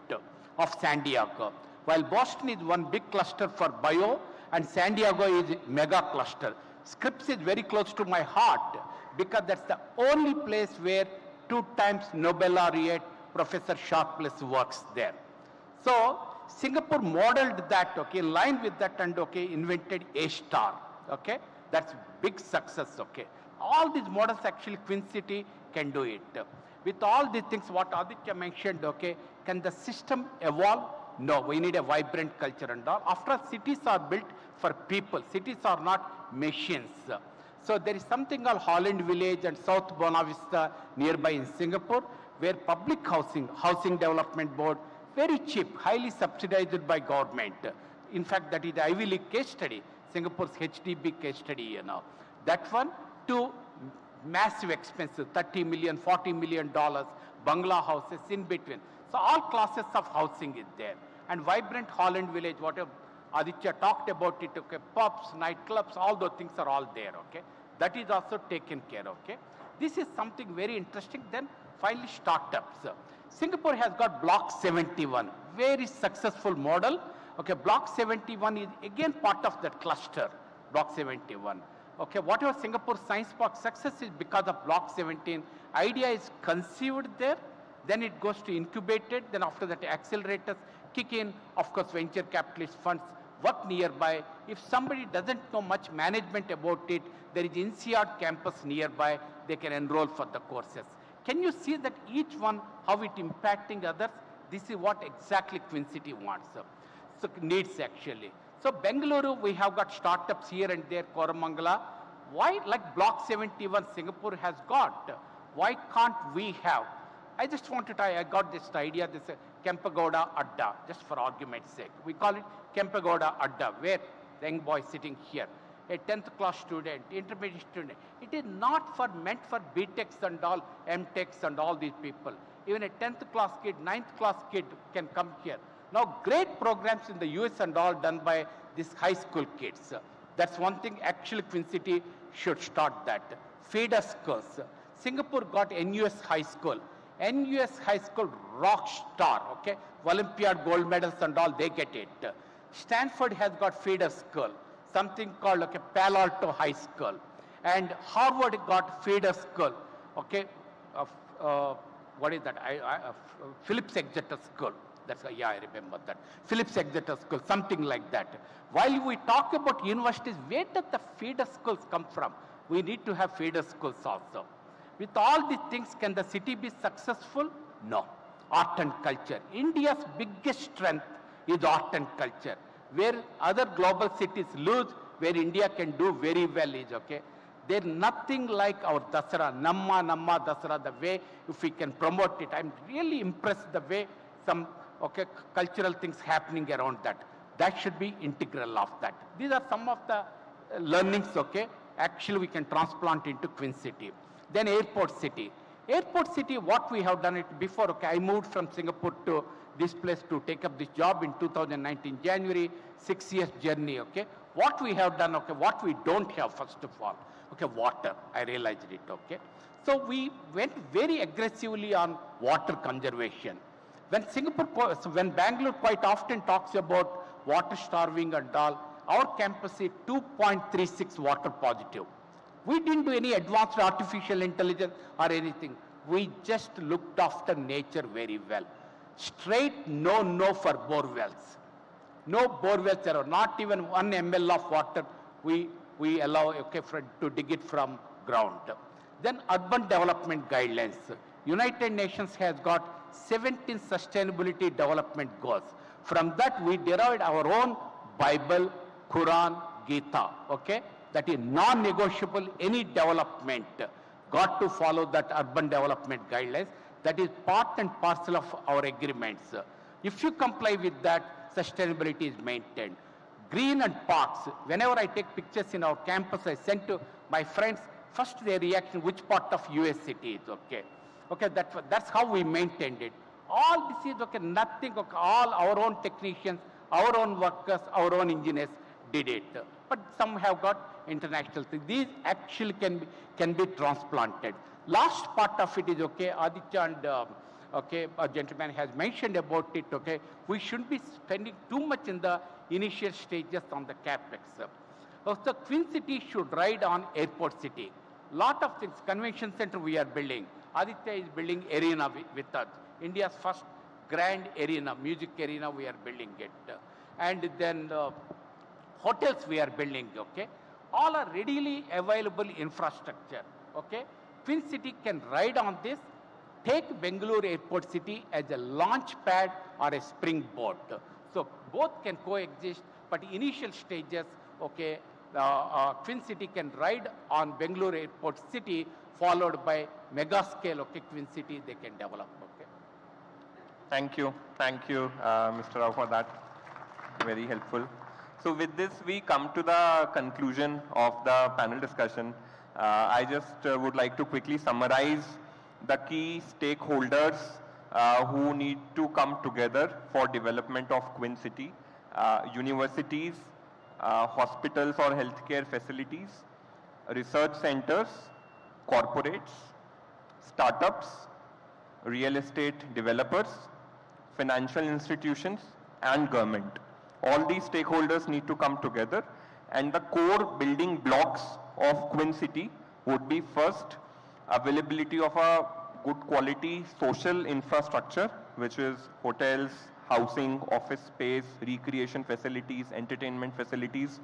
of San Diego, while Boston is one big cluster for bio and San Diego is mega cluster. Scripps is very close to my heart because that's the only place where 2 times Nobel laureate Professor Sharpless works there. So Singapore modeled that, in line with that, and invented A-Star. That's big success. All these models actually KWIN city can do it. With all these things, what Aditya mentioned, can the system evolve? No, we need a vibrant culture and all. After all, cities are built for people. Cities are not machines. So there is something called Holland Village and South Buona Vista nearby in Singapore, where public housing development board, very cheap, highly subsidized by government. In fact, that is the Ivy League case study, Singapore's HDB case study, That one to massive expenses, $30 million, $40 million, bungalow houses in between. So all classes of housing is there. And vibrant Holland Village, whatever Aditya talked about it, pubs, nightclubs, all those things are all there, That is also taken care of, This is something very interesting. Then finally, startups. Singapore has got Block 71, very successful model. Block 71 is again part of that cluster, Block 71. Whatever Singapore Science Park success is because of Block 17, idea is conceived there, then it goes to incubated, then after that accelerators kick in, of course venture capitalist funds work nearby. If somebody doesn't know much management about it, there is INSEAD campus nearby, they can enroll for the courses. Can you see that each one, how it impacting others? This is what exactly KWIN city wants, so needs actually. So Bengaluru, we have got startups here and there, Koramangala. Why, like Block 71 Singapore has got, why can't we have? I just want to try, I got this idea, this Kempagoda Adda, just for argument's sake. We call it Kempagoda Adda, where the young boy sitting here. a 10th class student, intermediate student. It is not meant for BTechs and all, MTechs and all these people. Even a 10th class kid, 9th class kid can come here. Now, great programs in the US and all done by these high school kids. That's one thing actually Queen City should start that. Feeder schools. Singapore got NUS High School. NUS High School rock star, okay? Olympiad gold medals and all, they get it. Stanford has got feeder school, something called okay, Palo Alto High School. And Harvard got feeder school, okay? What is that? Phillips Exeter School. That's yeah, I remember that. Phillips Exeter School, something like that. While we talk about universities, where did the feeder schools come from? We need to have feeder schools also. With all these things, can the city be successful? No. Art and culture. India's biggest strength is art and culture. Where other global cities lose, where India can do very well is, okay? There's nothing like our Dasara, Namma Dasara, the way, if we can promote it. I'm really impressed the way some, okay, cultural things happening around that. That should be integral of that. These are some of the learnings, okay? Actually, we can transplant into Queen City. Then Airport City. Airport City, what we have done it before, okay, I moved from Singapore to this place to take up this job in 2019, January, 6 years journey, okay. What we have done, okay, what we don't have, first of all, okay, water, I realized it, okay. So we went very aggressively on water conservation. When Bangalore quite often talks about water starving and all, our campus is 2.36 water positive. We didn't do any advanced artificial intelligence or anything. We just looked after nature very well. Straight no for bore wells. No bore wells at all. Not even 1 ml of water we allow, okay, to dig it from ground. Then urban development guidelines. United Nations has got 17 sustainability development goals. From that we derived our own Bible, Quran, Gita, okay? That is non-negotiable, any development got to follow that urban development guidelines. That is part and parcel of our agreements. If you comply with that, sustainability is maintained. Green and parks, whenever I take pictures in our campus, I send to my friends, first their reaction, which part of US city is, okay? Okay, that's how we maintained it. All this is, okay, nothing, okay, all our own technicians, our own workers, our own engineers did it. But some have got international things. These actually can be transplanted. Last part of it is, okay, Aditya and okay, a gentleman has mentioned about it, okay, we shouldn't be spending too much in the initial stages on the capex. So Queen City should ride on Airport City. Lot of things, convention center we are building. Aditya is building arena with us. India's first grand arena, music arena, we are building it. And then hotels we are building, okay. All are readily available infrastructure, okay. Queen City can ride on this, take Bengaluru Airport City as a launch pad or a springboard. So both can coexist, but initial stages, okay, Queen City can ride on Bengaluru Airport City, followed by mega scale, okay, Queen City they can develop, okay. Thank you, Mr. Rao, for that. Very helpful. So with this, we come to the conclusion of the panel discussion. I just would like to quickly summarize the key stakeholders who need to come together for development of Queen City. Universities, hospitals or healthcare facilities, research centers, corporates, startups, real estate developers, financial institutions, and government. All these stakeholders need to come together, and the core building blocks of Queen City would be first, availability of a good quality social infrastructure, which is hotels, housing, office space, recreation facilities, entertainment facilities,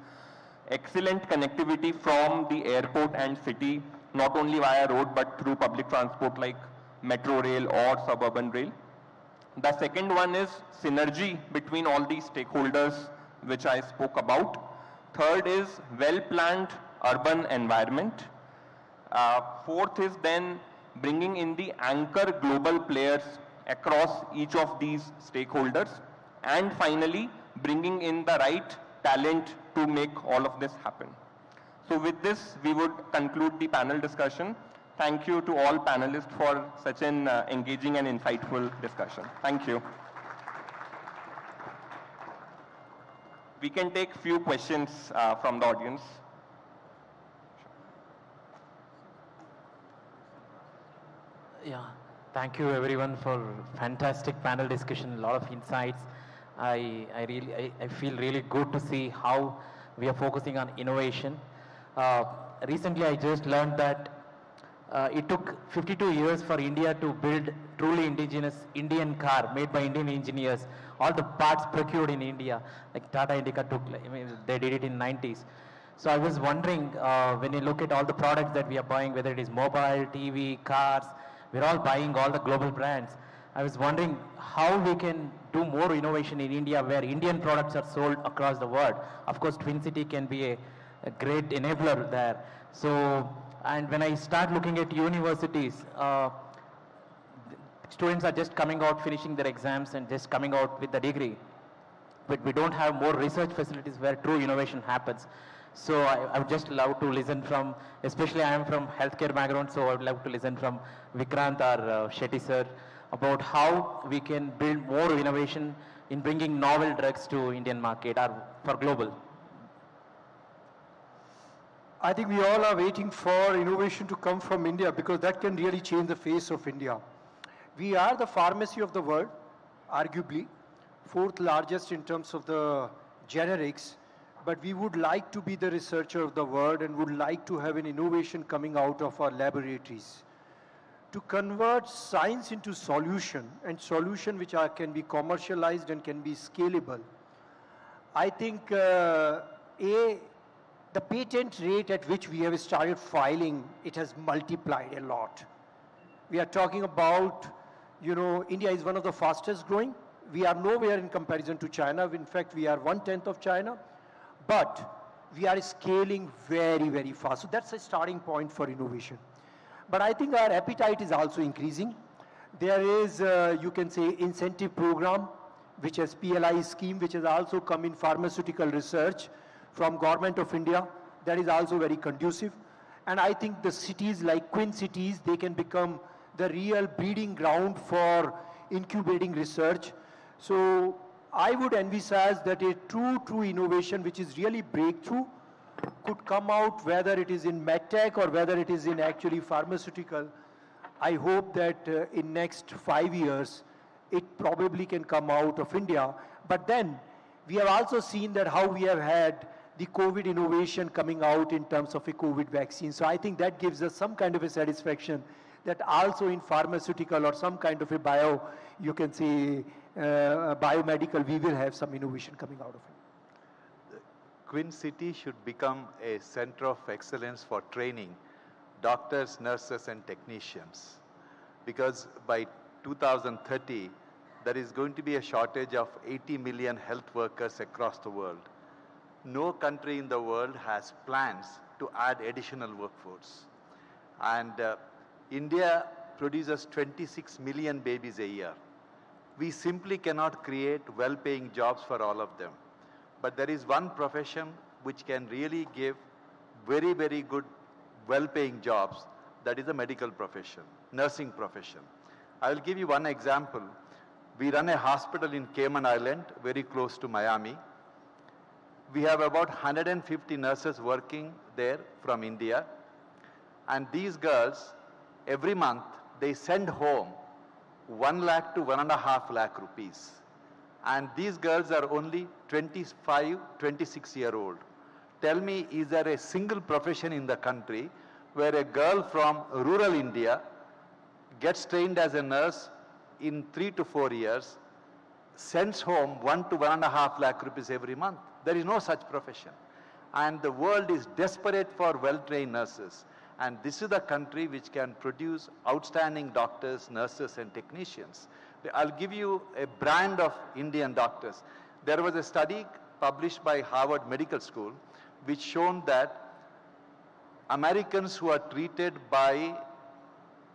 excellent connectivity from the airport and city, not only via road but through public transport like metro rail or suburban rail. The second one is synergy between all these stakeholders which I spoke about. Third is well-planned urban environment. Fourth is then bringing in the anchor global players across each of these stakeholders. And finally, bringing in the right talent to make all of this happen. So with this, we would conclude the panel discussion. Thank you to all panelists for such an engaging and insightful discussion. Thank you. We can take few questions from the audience. Yeah, thank you everyone for fantastic panel discussion, a lot of insights. I feel really good to see how we are focusing on innovation. Recently, I just learned that it took 52 years for India to build truly indigenous Indian car made by Indian engineers. All the parts procured in India, like Tata Indica took, they did it in 90s. So I was wondering, when you look at all the products that we are buying, whether it is mobile, TV, cars, we're all buying all the global brands. I was wondering how we can do more innovation in India where Indian products are sold across the world. Of course, Twin City can be a great enabler there. So, and when I start looking at universities, students are just coming out, finishing their exams and just coming out with the degree. But we don't have more research facilities where true innovation happens. So I would just love to listen from, especially I am from healthcare background, so I would love to listen from Vikrant or Shetty sir about how we can build more innovation in bringing novel drugs to Indian market or for global. I think we all are waiting for innovation to come from India because that can really change the face of India. We are the pharmacy of the world, arguably, fourth largest in terms of the generics, but we would like to be the researcher of the world and would like to have an innovation coming out of our laboratories. To convert science into solution, and solution which can be commercialized and can be scalable, I think the patent rate at which we have started filing, it has multiplied a lot. We are talking about, India is one of the fastest growing. We are nowhere in comparison to China. In fact, we are 1/10 of China, but we are scaling very, very fast. So that's a starting point for innovation. But I think our appetite is also increasing. There is, you can say, incentive program, which is PLI scheme, which has also come in pharmaceutical research from Government of India. That is also very conducive. And I think the cities like KWIN cities, they can become the real breeding ground for incubating research. So I would envisage that a true innovation, which is really breakthrough, could come out, whether it is in medtech or whether it is in actually pharmaceutical. I hope that in next 5 years, it probably can come out of India. But then we have also seen that how we have had the COVID innovation coming out in terms of a COVID vaccine. So I think that gives us some kind of a satisfaction that also in pharmaceutical or some kind of a biomedical, we will have some innovation coming out of it. KWIN City should become a center of excellence for training doctors, nurses, and technicians. Because by 2030, there is going to be a shortage of 80 million health workers across the world. No country in the world has plans to add additional workforce. And India produces 26 million babies a year. We simply cannot create well-paying jobs for all of them. But there is one profession which can really give very, very good, well-paying jobs. That is the medical profession, nursing profession. I will give you one example. We run a hospital in Cayman Island, very close to Miami. We have about 150 nurses working there from India. And these girls, every month, they send home 1 lakh to 1.5 lakh rupees. And these girls are only 25, 26-year-old. Tell me, is there a single profession in the country where a girl from rural India gets trained as a nurse in 3 to 4 years, sends home 1 to 1.5 lakh rupees every month? There is no such profession. And the world is desperate for well-trained nurses. And this is the country which can produce outstanding doctors, nurses, and technicians. I'll give you a brand of Indian doctors. There was a study published by Harvard Medical School which shown that Americans who are treated by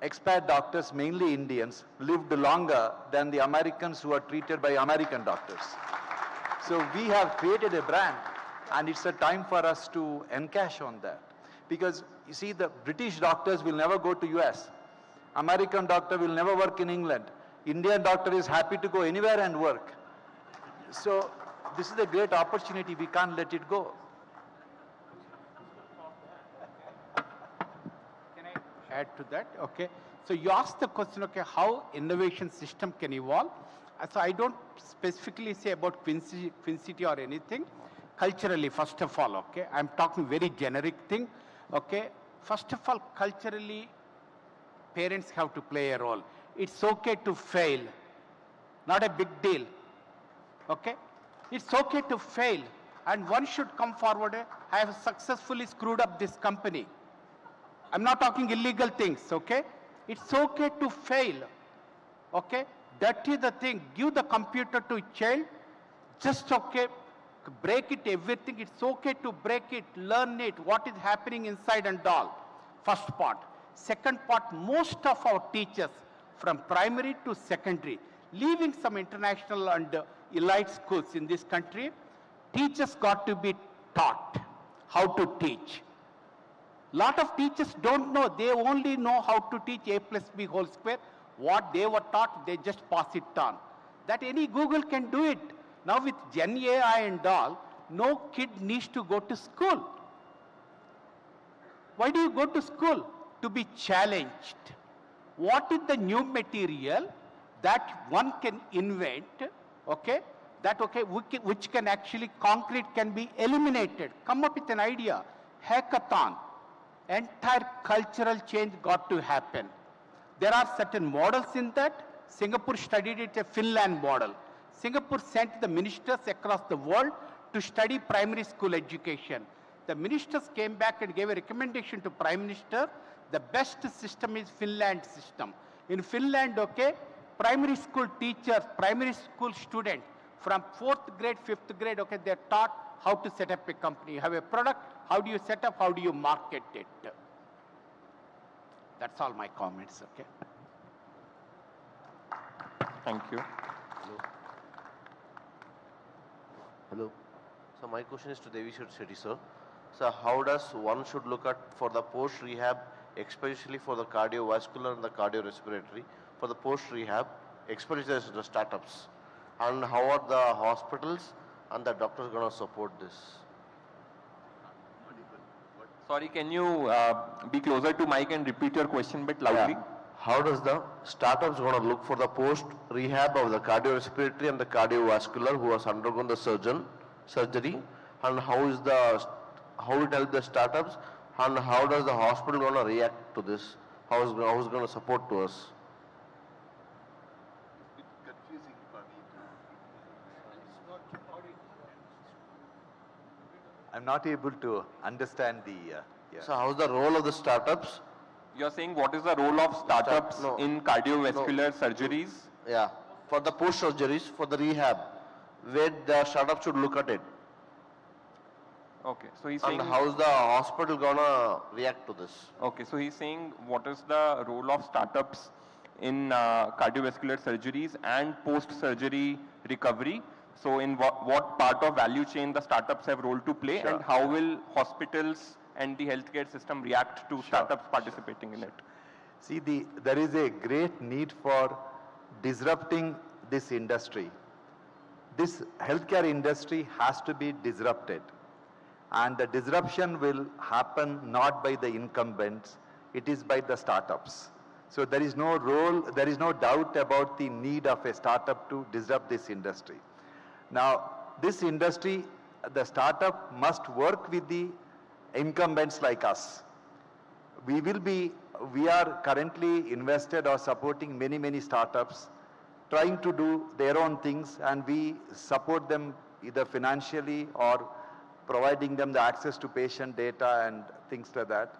expat doctors, mainly Indians, lived longer than the Americans who are treated by American doctors. So we have created a brand. And it's a time for us to encash on that. Because you see, the British doctors will never go to US. American doctor will never work in England. Indian doctor is happy to go anywhere and work. So this is a great opportunity. We can't let it go. Can I add to that? Okay. So you asked the question, okay, how innovation system can evolve. So I don't specifically say about Queen City or anything. Culturally, first of all, okay, I'm talking very generic thing. Okay. First of all, culturally, parents have to play a role. It's okay to fail. Not a big deal. Okay? It's okay to fail. And one should come forward, I have successfully screwed up this company. I'm not talking illegal things, okay? It's okay to fail. Okay? That is the thing. Give the computer to a child. Just okay. Break it, everything. It's okay to break it, learn it, what is happening inside and all. First part. Second part, most of our teachers from primary to secondary, leaving some international and elite schools in this country, teachers got to be taught how to teach. Lot of teachers don't know. They only know how to teach A plus B whole square. What they were taught, they just pass it on. That any Google can do it. Now with Gen AI and all, no kid needs to go to school. Why do you go to school? To be challenged. What is the new material that one can invent, okay, that okay, which can actually, concrete can be eliminated. Come up with an idea. Hackathon. Entire cultural change got to happen. There are certain models in that. Singapore studied it, a Finland model. Singapore sent the ministers across the world to study primary school education. The ministers came back and gave a recommendation to Prime Minister. The best system is Finland system. In Finland, okay, primary school teachers, primary school students, from 4th grade, 5th grade, okay, they're taught how to set up a company. You have a product, how do you set up, how do you market it? That's all my comments, okay? Thank you. Hello. So my question is to Devi Shetty, sir. So how does one should look at for the post-rehab, especially for the cardiovascular and the cardiorespiratory, for the post-rehab, especially the startups? And how are the hospitals and the doctors going to support this? Sorry, can you be closer to mic and repeat your question a bit loudly? Yeah. How does the startups going to look for the post-rehab of the cardiorespiratory and the cardiovascular who has undergone the surgery, and how it help the startups, and how does the hospital going to react to this? How is going to support to us? It's confusing for me. I'm not able to understand the. Yeah. So how is the role of the startups? You're saying what is the role of startups in cardiovascular surgeries? Yeah, for the post surgeries, for the rehab, where the startup should look at it. Okay, so he's saying... And how is the hospital gonna react to this? Okay, so he's saying what is the role of startups in cardiovascular surgeries and post-surgery recovery? So in what part of value chain the startups have role to play, Sure. and how will hospitals and the healthcare system react to startups participating in it? See, there is a great need for disrupting this industry. This healthcare industry has to be disrupted. And the disruption will happen not by the incumbents, it is by the startups. So there is no doubt about the need of a startup to disrupt this industry. Now, this industry, the startup must work with the incumbents like us. We are currently invested or supporting many startups trying to do their own things, and we support them either financially or providing them the access to patient data and things like that.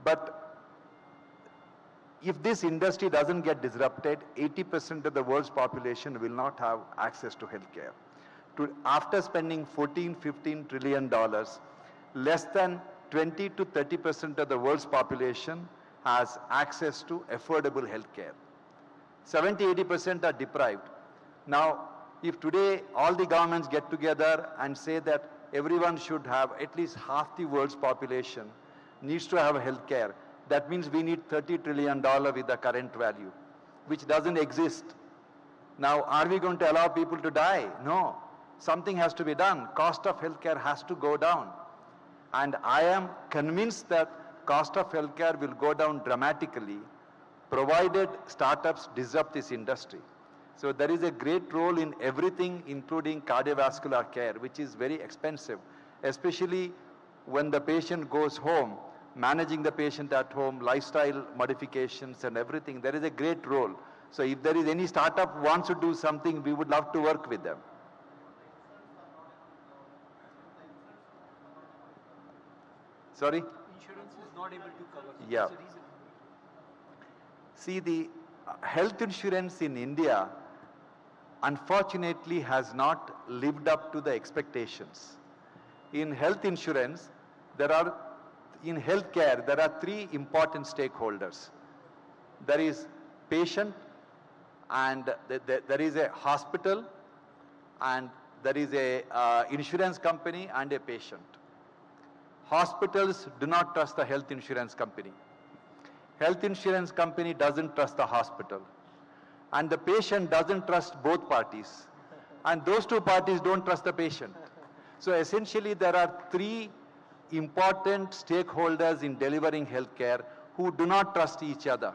But if this industry doesn't get disrupted, 80% of the world's population will not have access to healthcare. After spending $14-15 trillion, less than 20 to 30% of the world's population has access to affordable healthcare. 70-80% are deprived. Now, If today all the governments get together and say that everyone should have at least half the world's population needs to have health care, that means we need $30 trillion with the current value, which doesn't exist. Now, are we going to allow people to die? No. Something has to be done. Cost of healthcare has to go down. And I am convinced that cost of healthcare will go down dramatically, provided startups disrupt this industry. So there is a great role in everything, including cardiovascular care, which is very expensive, especially when the patient goes home, managing the patient at home, lifestyle modifications and everything. There is a great role. So if there is any startup who wants to do something, we would love to work with them. Sorry? Insurance is not able to cover. Yeah. See, the health insurance in India, unfortunately, has not lived up to the expectations. In health insurance, in healthcare, there are three important stakeholders. There is patient, and there is a hospital, and there is a insurance company and a patient. Hospitals do not trust the health insurance company. Health insurance company doesn't trust the hospital. And the patient doesn't trust both parties. And those two parties don't trust the patient. So essentially there are three important stakeholders in delivering healthcare who do not trust each other.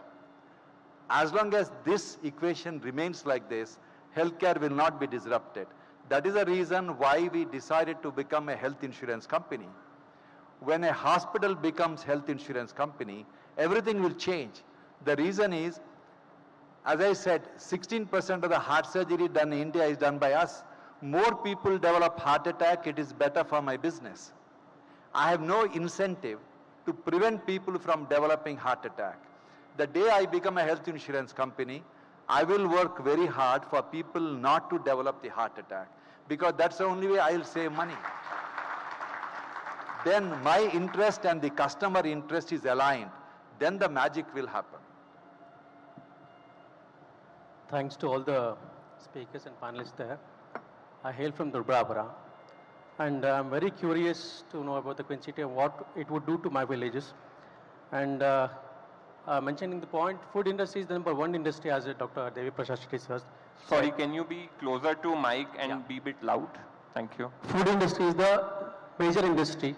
As long as this equation remains like this, healthcare will not be disrupted. That is the reason why we decided to become a health insurance company. When a hospital becomes health insurance company, everything will change. The reason is, as I said, 16% of the heart surgery done in India is done by us. More people develop heart attack, it is better for my business. I have no incentive to prevent people from developing heart attack. The day I become a health insurance company, I will work very hard for people not to develop the heart attack, because that's the only way I will save money. Then my interest and the customer interest is aligned. Then the magic will happen. Thanks to all the speakers and panelists there. I hail from Durbrabara, and I'm very curious to know about the KWIN city and what it would do to my villages. And mentioning the point, food industry is the #1 industry, as Dr. Devi Prasad says. Sorry, can you be closer to mic and be a bit loud? Thank you. Food industry is the major industry,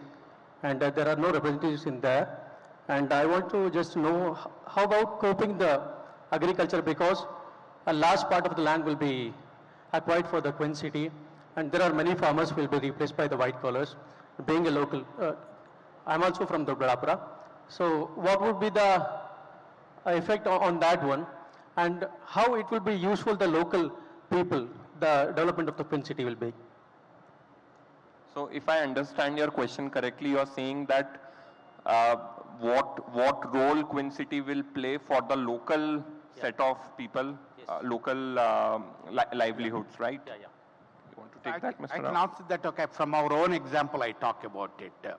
and there are no representatives in there. And I want to just know how about coping the agriculture, because a large part of the land will be acquired for the KWIN city, and there are many farmers who will be replaced by the white collars. Being a local, I'm also from the Durbrabara. So what would be the effect on that one, and how it will be useful the local people, the development of the KWIN city will be? So if I understand your question correctly, you are saying that what role KWIN city will play for the local set of people, local livelihoods, right? Yeah. You want to take that, Mr. I can Rao? answer that, okay. From our own example, I talk about it.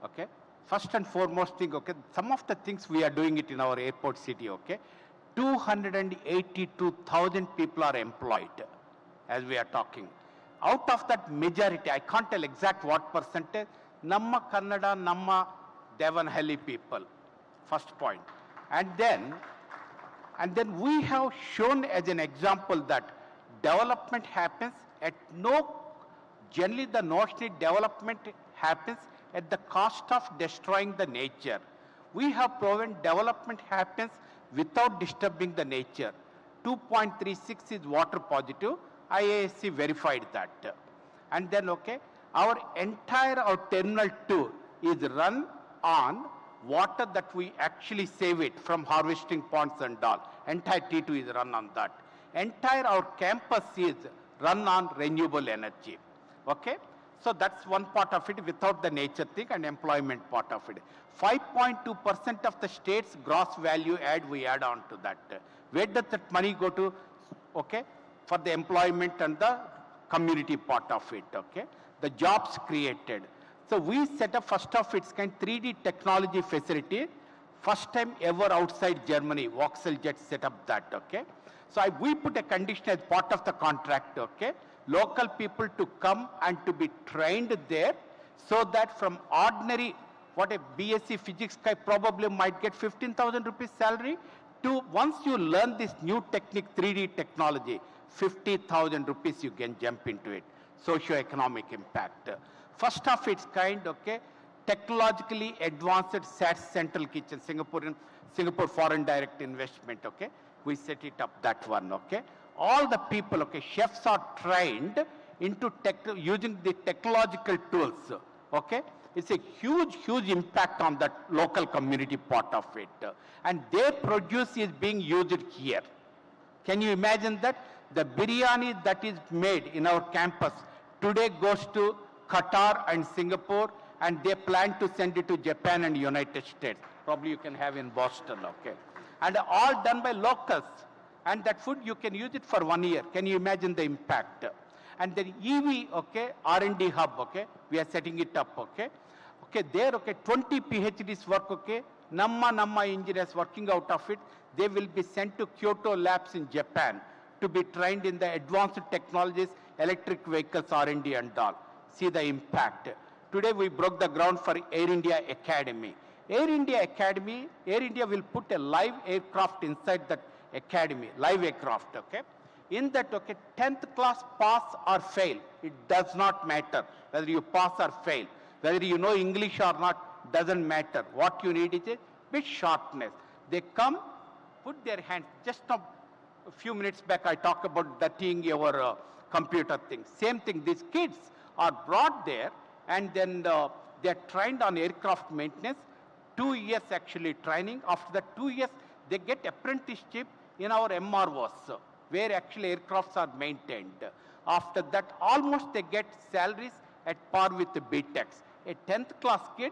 Okay. First and foremost thing, okay, some of the things we are doing it in our airport city, okay. 282,000 people are employed as we are talking. Out of that majority, I can't tell exact what percentage, Namma Kannada, Namma Devanhalli people, first point. And then we have shown as an example that development happens at generally the notion development happens at the cost of destroying the nature. We have proven development happens without disturbing the nature. 2.36 is water positive. IASC verified that. And then, okay, our Terminal 2 is run on water that we actually save it from harvesting ponds and all. Entire T2 is run on that. Entire our campus is run on renewable energy. Okay? So that's one part of it without the nature thing and employment part of it. 5.2% of the state's gross value add we add on to that. Where does that money go to? Okay? For the employment and the community part of it, okay? The jobs created. So we set up first of its kind 3D technology facility First time ever outside Germany, Vauxhall Jet set up that, okay? So we put a condition as part of the contract, okay? Local people to come and to be trained there so that from ordinary, what a BSc physics guy probably might get 15,000 rupees salary, to once you learn this new technique, 3D technology, 50,000 rupees you can jump into it. Socio-economic impact. First of its kind, okay, technologically advanced SAT central kitchen, Singapore foreign direct investment, okay. We set it up, that one, okay. All the people, okay, chefs are trained into using the technological tools, okay. It's a huge, huge impact on that local community part of it. And their produce is being used here. Can you imagine that? The biryani that is made in our campus today goes to Qatar and Singapore, and they plan to send it to Japan and United States. Probably you can have in Boston, okay. And all done by locals. And that food, you can use it for 1 year. Can you imagine the impact? And the EV, okay, R&D hub, okay, we are setting it up, okay. Okay, there, okay, 20 PhDs work, okay, Namma engineers working out of it. They will be sent to Kyoto labs in Japan to be trained in the advanced technologies, electric vehicles, R&D and all. See the impact. Today we broke the ground for Air India Academy. Air India Academy, Air India will put a live aircraft inside that academy, live aircraft, okay. In that, okay, 10th class pass or fail, it does not matter whether you pass or fail. Whether you know English or not, doesn't matter. What you need is a bit sharpness. They come, put their hands, just a few minutes back I talked about dirtying your computer thing. Same thing, these kids are brought there and then they're trained on aircraft maintenance, 2 years actually training. After that 2 years, they get apprenticeship in our MROs, where actually aircrafts are maintained. After that, almost they get salaries at par with the BTECs. A 10th class kid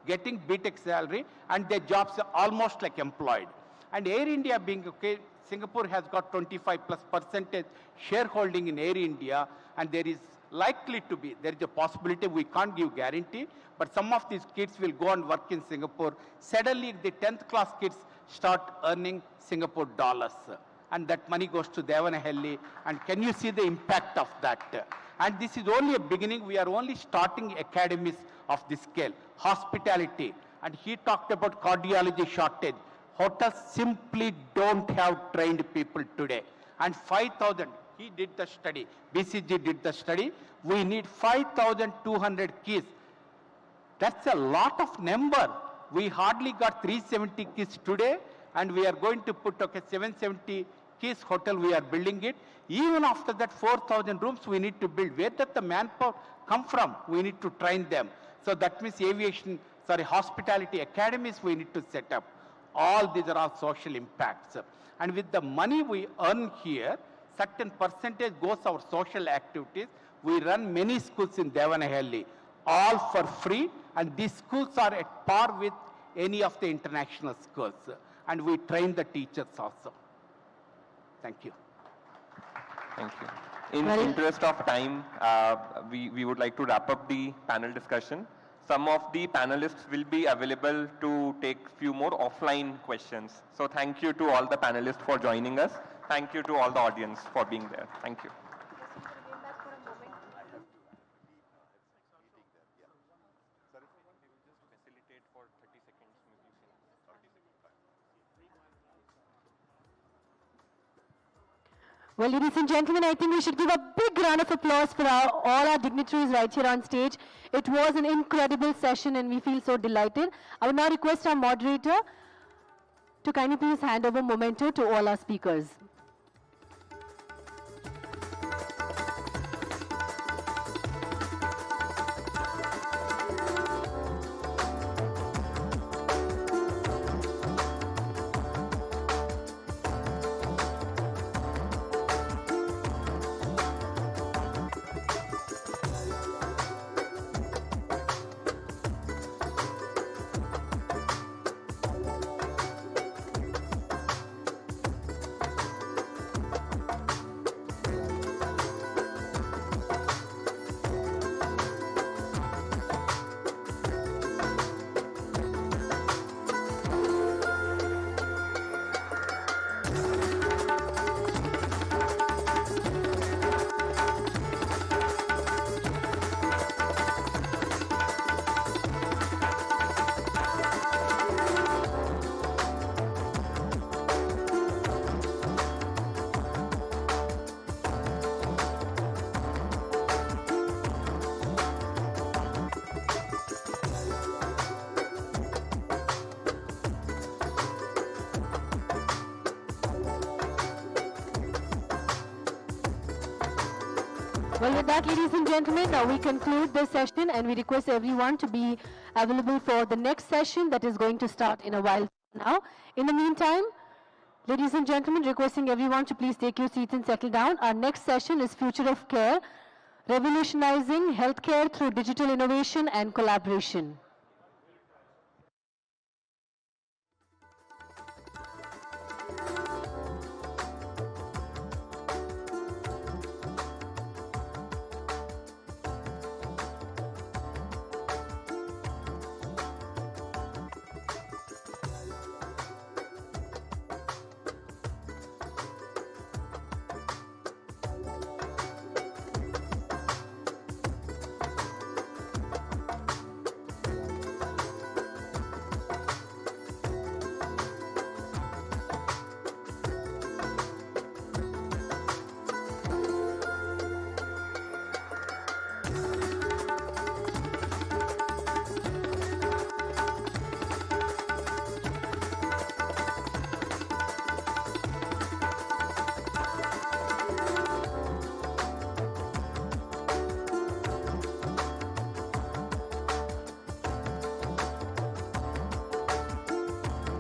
getting BTEC salary and their jobs are almost like employed. And Air India being, okay, Singapore has got 25+% shareholding in Air India, and there is likely to be, there is a possibility, we can't give guarantee, but some of these kids will go and work in Singapore. Suddenly the 10th class kids start earning Singapore dollars. And that money goes to Devanahalli. And can you see the impact of that? And this is only a beginning. We are only starting academies of this scale. Hospitality. And he talked about cardiology shortage. Hotels simply don't have trained people today. And 5,000, he did the study. BCG did the study. We need 5,200 keys. That's a lot of number. We hardly got 370 keys today, and we are going to put, okay, 770 keys hotel, we are building it. Even after that 4,000 rooms we need to build. Where does the manpower come from? We need to train them. So that means hospitality academies we need to set up. All these are all social impacts. And with the money we earn here, certain percentage goes our social activities. We run many schools in Devanahalli, all for free, and these schools are at par with any of the international schools. And we train the teachers also. Thank you. Thank you. In interest of time, we would like to wrap up the panel discussion. Some of the panelists will be available to take few more offline questions. So thank you to all the panelists for joining us. Thank you to all the audience for being there. Thank you. Well, ladies and gentlemen, I think we should give a big round of applause for all our dignitaries right here on stage. It was an incredible session and we feel so delighted. I would now request our moderator to kindly please hand over memento to all our speakers. Well, with that, ladies and gentlemen, now we conclude this session and we request everyone to be available for the next session that is going to start in a while now. In the meantime, ladies and gentlemen, requesting everyone to please take your seats and settle down. Our next session is Future of Care, Revolutionizing Healthcare Through Digital Innovation and Collaboration.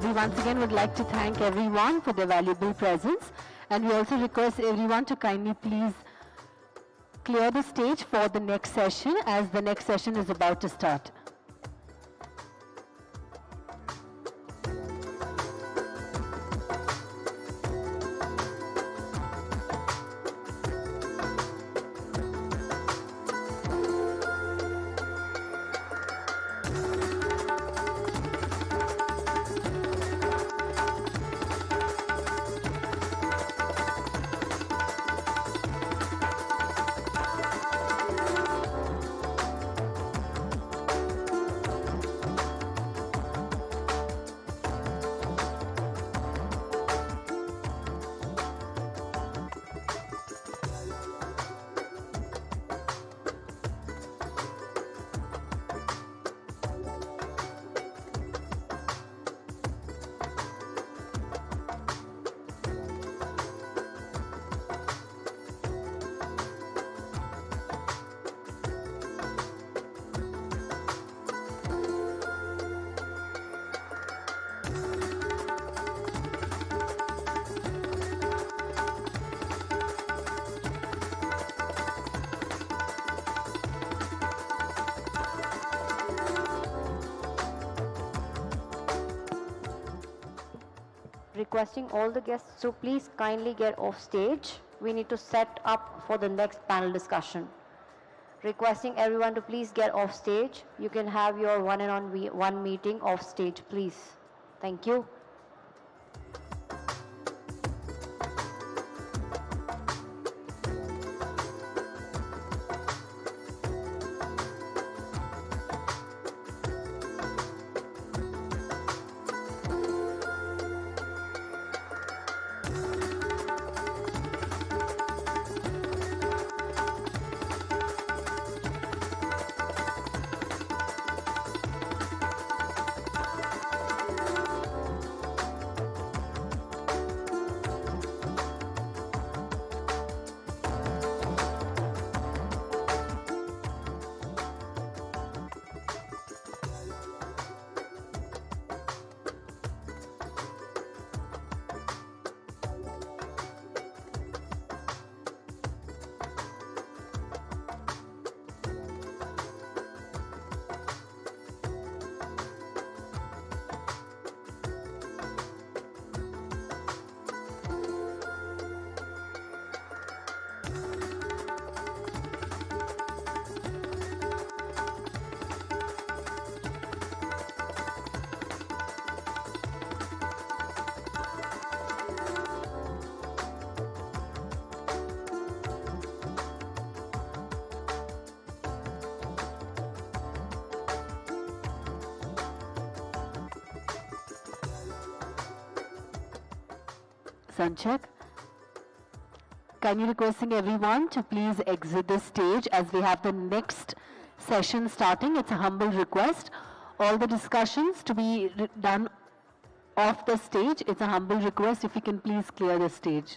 We once again would like to thank everyone for their valuable presence, and we also request everyone to kindly please clear the stage for the next session, as the next session is about to start. Requesting all the guests to please kindly get off stage. We need to set up for the next panel discussion. Requesting everyone to please get off stage. You can have your one-on-one meeting off stage, please. Thank you. Sanchak. Kindly requesting everyone to please exit the stage as we have the next session starting. It's a humble request. All the discussions to be done off the stage. It's a humble request if you can please clear the stage.